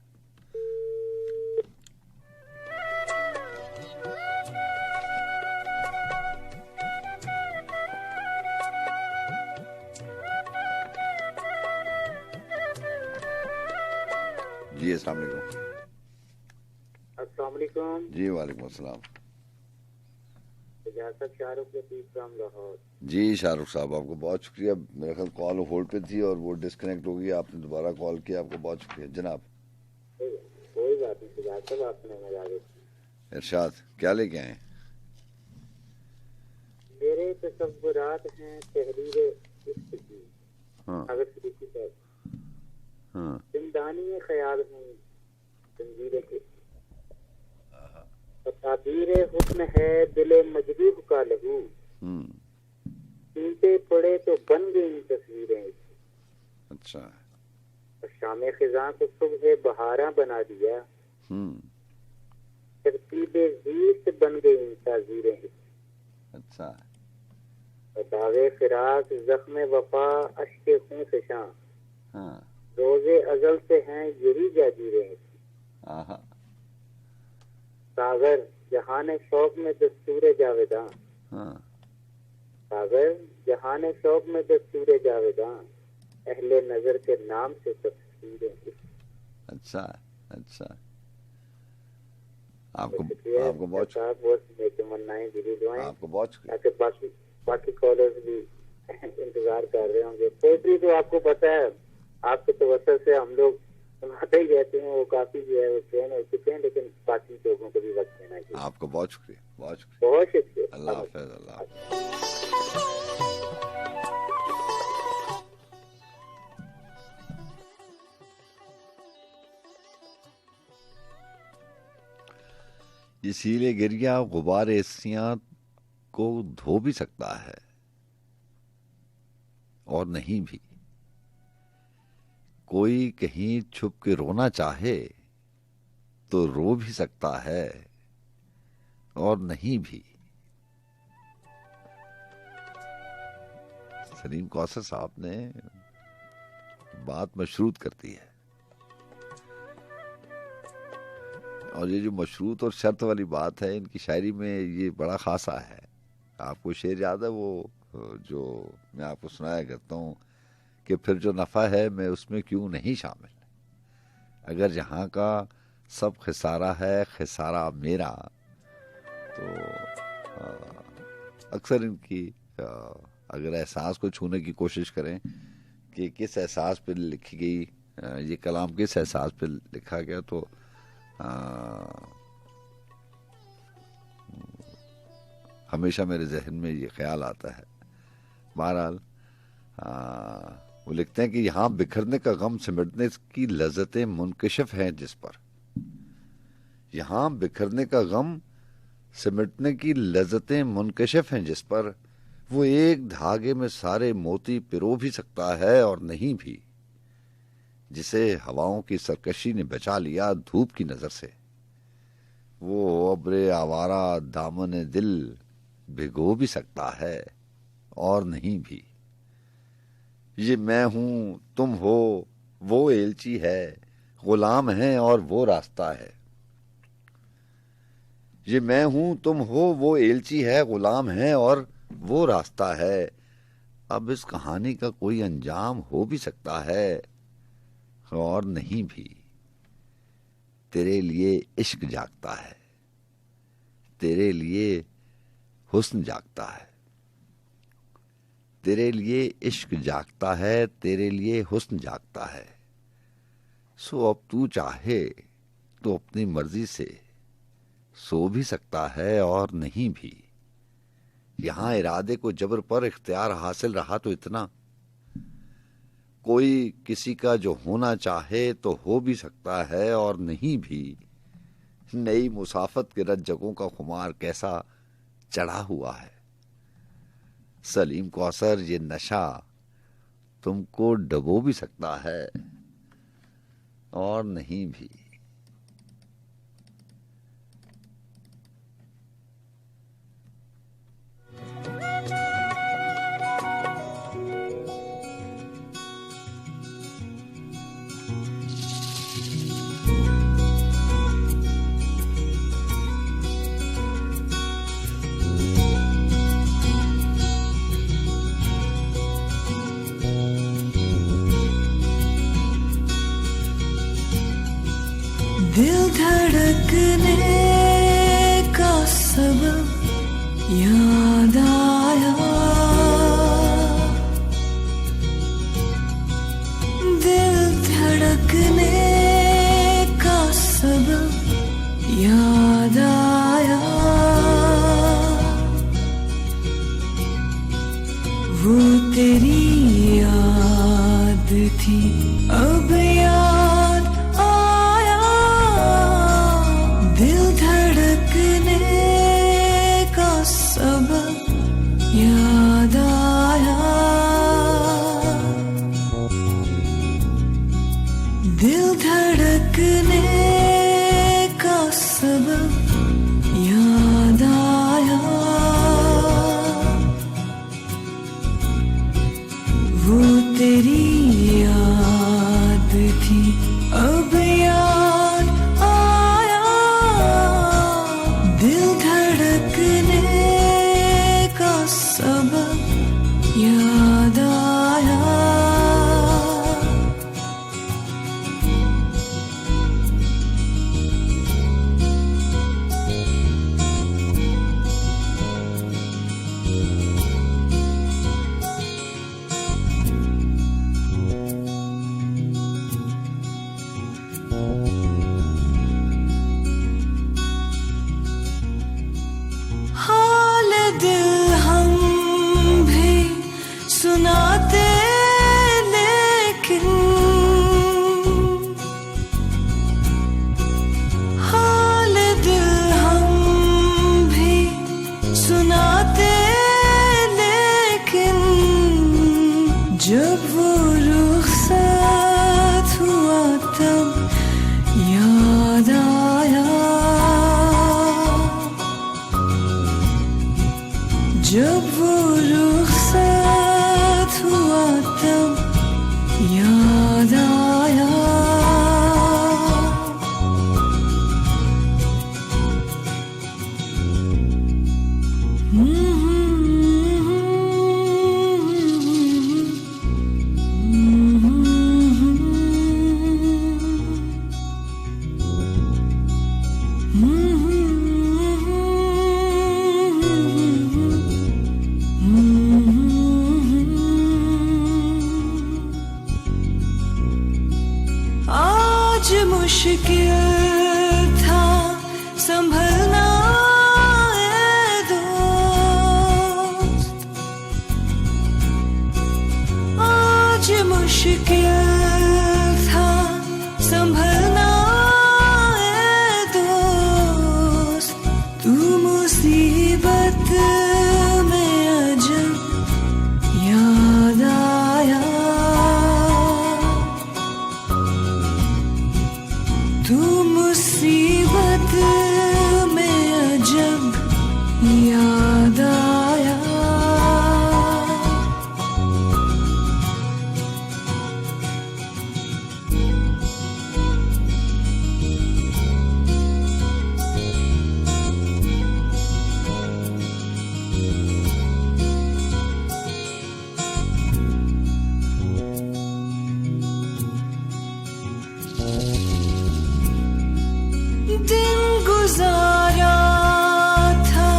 जी अस्सलाम वालेकुम। अस्सलाम वालेकुम। जी वालेकुम अस्सलाम। लाहौर। जी शाहरुख साहब, आपको बहुत शुक्रिया। मेरा ख्याल कॉल होल्ड पे थी और वो डिस्कनेक्ट हो गई, आपने दोबारा कॉल किया, आपको बहुत शुक्रिया जनाब। कोई बात नहीं साहब, आपने मजा इरशाद, क्या लेके आए? मेरे तसव्वुरात हैं तहरीर इश्क की, हाँ, अगर किसी पर हाँ, जिंदानी ख्याल हूँ तंजीर के, ताबीर हुस्न है दिले मजरूह का लहू, टूटे पड़े तो बन गई तस्वीरें, अच्छा, और शाम खिजां को सुबह बहारा बना दिया, तरतीबे ज़ीस्त बन गई ताज़ीरें, अच्छा, और दावे फिराक जख्म वफा अश्के खून फिशां, हाँ, रोजे अजल से हैं यही जागीरें, हाँ, सागर जहाने शौक में दस्तूरे जावेदां, हाँ सागर जहाने शौक में दस्तूरे जावेदां, अहले नजर के नाम से तस्वीरें। अच्छा अच्छा, आपको शुक्रिया आपको बहुत साहब, बहुत तमन्नाएं दिली दुआएं, आपको बहुत शुक्रिया। ताकि बाकी कॉलर्स भी इंतजार कर रहे होंगे। पोइट्री तो आपको पता है, आपके तवज्जो से हम लोग सुनाते ही रहते हैं, वो काफी जो है वो ट्रेन हो चुके हैं, लेकिन बाकी लोगों को भी वक्त देना चाहिए। आपको बहुत शुक्रिया, बहुत शुक्रिया, बहुत शुक्रिया। अल्लाह हाफ़िज़, अल्लाह हाफ़िज़। इसीलिए गिरिया गुबार एसियां को धो भी सकता है और नहीं भी। कोई कहीं छुप के रोना चाहे तो रो भी सकता है और नहीं भी। सलीम कौसर साहब ने बात मशरूत कर दी है, और ये जो मशरूत और शर्त वाली बात है इनकी शायरी में ये बड़ा खासा है। आपको शेर याद है वो जो मैं आपको सुनाया करता हूँ कि फिर जो नफ़ा है मैं उसमें क्यों नहीं शामिल, अगर जहाँ का सब खिसारा है खिसारा मेरा। तो अक्सर इनकी अगर एहसास को छूने की कोशिश करें कि किस एहसास पे लिखी गई ये कलाम, किस एहसास पे लिखा गया, तो हमेशा मेरे जहन में ये ख्याल आता है। बहरहाल वो लिखते हैं कि यहाँ बिखरने का गम सिमटने की लज्जतें मुनकशिफ हैं जिस पर, यहाँ बिखरने का गम सिमटने की लज्जतें मुनकशिफ हैं जिस पर, वो एक धागे में सारे मोती पिरो भी सकता है और नहीं भी। जिसे हवाओं की सरकशी ने बचा लिया धूप की नजर से, वो अब्रे आवारा दामन दिल भिगो भी सकता है और नहीं भी। ये मैं हूं तुम हो वो एलची है, गुलाम है और वो रास्ता है। ये मैं हूं तुम हो वो एलची है, गुलाम है और वो रास्ता है। अब इस कहानी का कोई अंजाम हो भी सकता है और नहीं भी। तेरे लिए इश्क जागता है, तेरे लिए हुस्न जागता है, तेरे लिए इश्क जागता है, तेरे लिए हुस्न जागता है। सो अब तू चाहे तो अपनी मर्जी से सो भी सकता है और नहीं भी। यहां इरादे को जबर पर इख्तियार हासिल रहा तो इतना, कोई किसी का जो होना चाहे तो हो भी सकता है और नहीं भी। नई मुसाफत के रज्जकों का खुमार कैसा चढ़ा हुआ है। सलीम कौसर, ये नशा तुमको डबो भी सकता है और नहीं भी। दिल धड़कने का सबब याद आया, दिल धड़कने का सबब याद आया। वो तेरी याद थी अब याद आया, दिल धड़कने का सबब याद आया, दिल धड़कने का सबब याद आया। वो तेरी याद थी अब याद आया, दिल जब वो रुखसत हुआ तब याद आया, जब वो रुखसत हुआ तब याद आया। आज मुश्किल था संभलना ए दोस्त, आज मुश्किल था संभलना ए दोस्त। तू मुसीबत में अजब याद आया, तू मुसीबत में अजब याद आया। दिन गुजारा था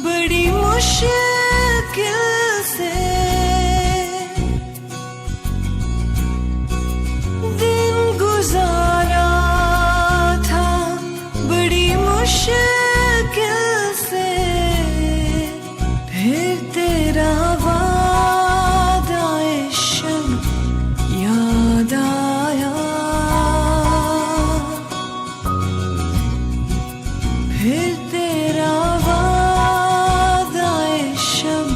बड़ी मुश्किल से, दिन गुजारा था बड़ी मुश्किल से। फिर तेरा वादा ए शब याद आया, फिर तेरा वादा ए शब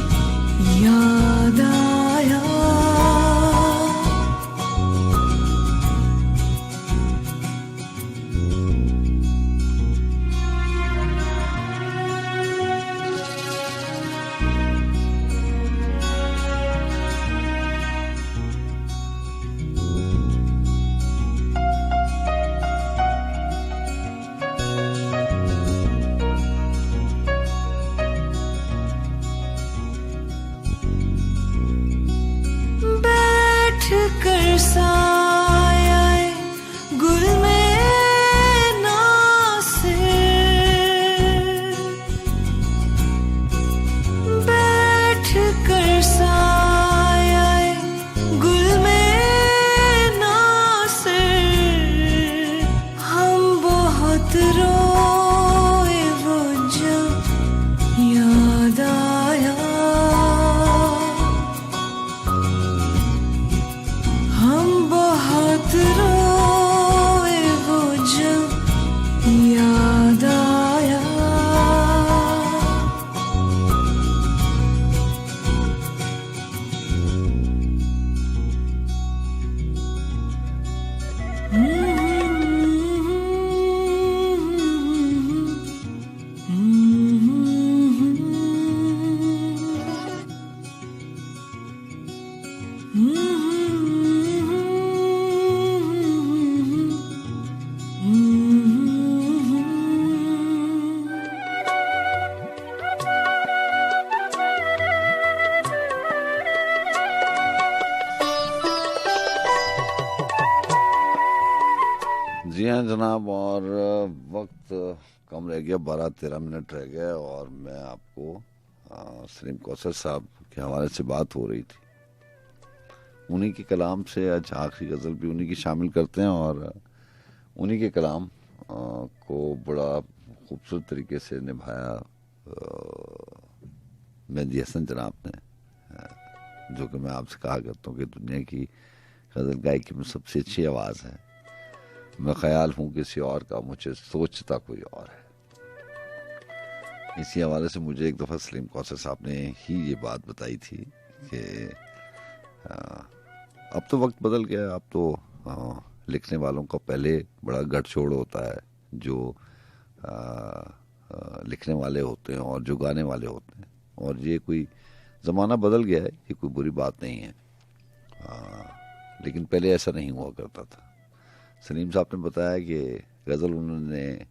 याद आया। बैठ कर साये गुल में नासिर, बैठ कर साये गुल में नासिर। हम बहुत रोए वो जब याद आया, हम बहुत रोए वो जब याद आया। जी हाँ जनाब, और वक्त कम रह गया, 12-13 मिनट रह गए और मैं आपको सलीम कौसर साहब के हवाले से बात हो रही थी। उन्हीं के कलाम से आज आखिरी गज़ल भी उन्हीं की शामिल करते हैं और उन्हीं के कलाम को बड़ा खूबसूरत तरीके से निभाया मेहदी हसन जनाब ने, जो कि मैं आपसे कहा करता हूँ कि दुनिया की गज़ल गायकी में सबसे अच्छी आवाज़ है। मैं ख्याल हूँ किसी और का, मुझे सोचता कोई और है। इसी हवाले से मुझे एक दफ़ा सलीम कौसर साहब ने ही ये बात बताई थी कि अब तो वक्त बदल गया, अब तो लिखने वालों का पहले बड़ा गठजोड़ होता है, जो लिखने वाले होते हैं और जो गाने वाले होते हैं, और ये कोई ज़माना बदल गया है, ये कोई बुरी बात नहीं है। लेकिन पहले ऐसा नहीं हुआ करता था। सलीम साहब ने बताया कि गज़ल उन्होंने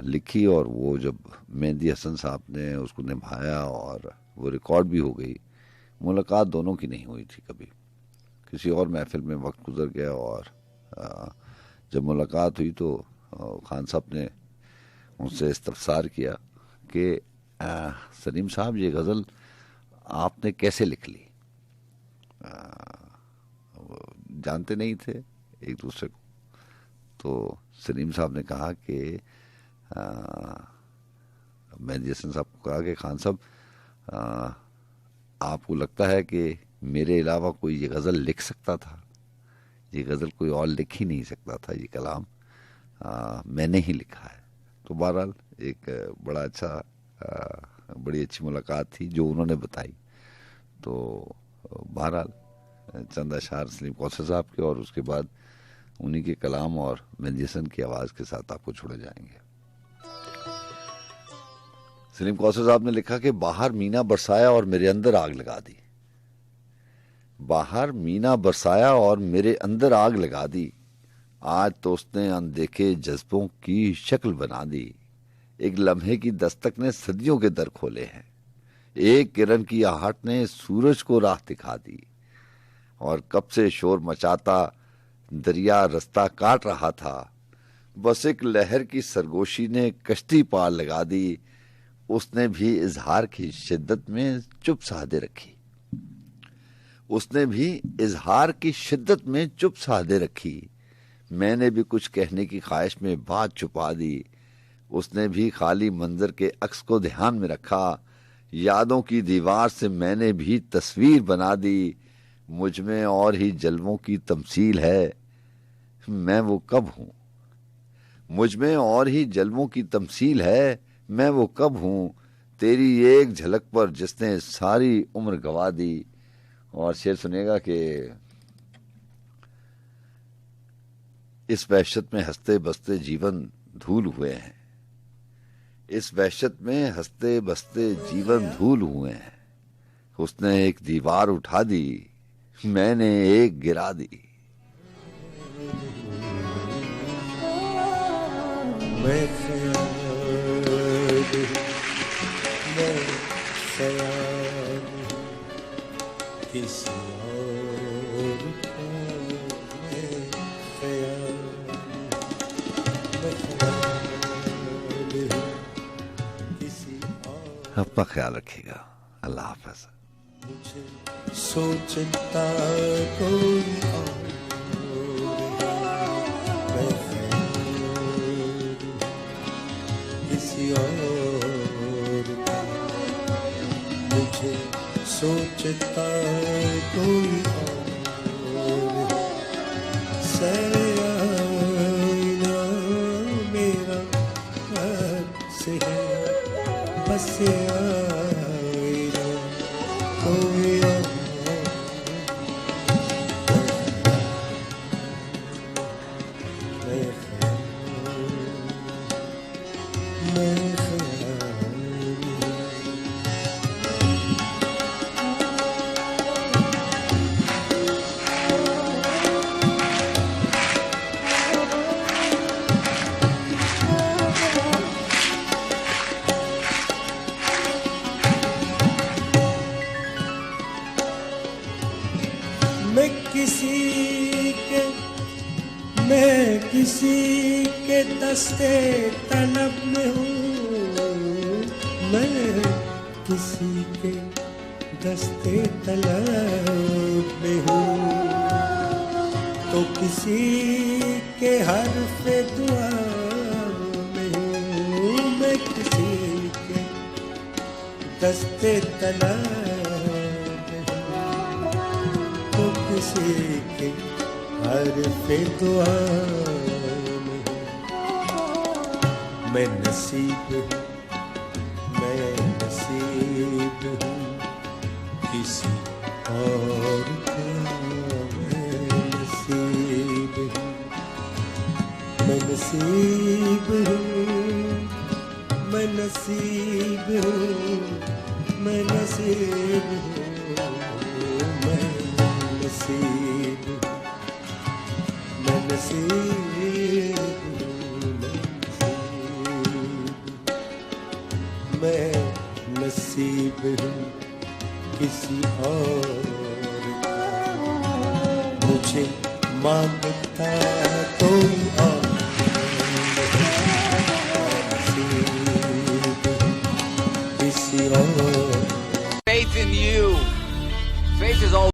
लिखी और वो जब मेहंदी हसन साहब ने उसको निभाया और वो रिकॉर्ड भी हो गई, मुलाकात दोनों की नहीं हुई थी कभी। किसी और महफिल में वक्त गुजर गया और जब मुलाकात हुई तो खान साहब ने उनसे इस्तफसार किया कि सलीम साहब ये गज़ल आपने कैसे लिख ली। जानते नहीं थे एक दूसरे को, तो सलीम साहब ने कहा कि मेहंदी हसन साहब को कहा कि खान साहब आपको लगता है कि मेरे अलावा कोई ये गज़ल लिख सकता था? ये गज़ल कोई और लिख ही नहीं सकता था, ये कलाम मैंने ही लिखा है। तो बहरहाल एक बड़ा अच्छा बड़ी अच्छी मुलाकात थी जो उन्होंने बताई। तो बहरहाल चंद अशार सलीम कौसर साहब के और उसके बाद उन्हीं के कलाम और मेहंदी हसन की आवाज़ के साथ आपको छोड़े जाएंगे। सलीम कौसर साहब ने लिखा कि बाहर मीना बरसाया और मेरे अंदर आग लगा दी। बाहर मीना बरसाया और मेरे अंदर आग लगा दी। आज तो उसने अनदेखे जज्बों की शक्ल बना दी। एक लम्हे की दस्तक ने सदियों के दर खोले हैं। एक किरण की आहट ने सूरज को राह दिखा दी। और कब से शोर मचाता दरिया रास्ता काट रहा था। बस एक लहर की सरगोशी ने कश्ती पार लगा दी। उसने भी इजहार की शिद्दत में चुप साधे रखी। उसने भी इजहार की शिद्दत में चुप साधे रखी। मैंने भी कुछ कहने की ख्वाहिश में बात छुपा दी। उसने भी खाली मंजर के अक्स को ध्यान में रखा। यादों की दीवार से मैंने भी तस्वीर बना दी। मुझ में और ही जलवों की तमसील है, मैं वो कब हूँ। मुझ में और ही जलवों की तमसील है, मैं वो कब हूँ। तेरी एक झलक पर जिसने सारी उम्र गवा दी। और शेर सुनेगा कि इस वहशत में हंसते बसते जीवन धूल हुए हैं। इस वहशत में हंसते बसते जीवन धूल हुए हैं। उसने एक दीवार उठा दी, मैंने एक गिरा दी। मैं ख्याल किसी और का, मैं ख्याल किसी और। अपना ख्याल रखिएगा। अल्लाह हाफ़िज़। मुझे सोचता कोई और है, मैं ख्याल किसी और का। मुझे सोचता कोई और है, सयाना मेरा हाथ से है, बस आईना कोई और। मैं किसी के दस्ते तलब में हूँ। मैं किसी के दस्ते तलब में हूँ। तो किसी के हर्फ़े दुआ में हूँ। मैं किसी के दस्ते तलब में हूँ। तो किसी के हर्फ़े दुआ में हूँ। मैं नसीब हूँ, मैं नसीब हूँ किसी और क्या मैं नसीब हूँ, मैं नसीब हूँ, मैं नसीब हूँ, मैं नसीब हूँ, मैं नसीब हूँ, मैं नसीब हूँ, मैं नसीब हूँ किसी और का, मुझे मांगता कोई और किसी और। Faith in you. Faith is all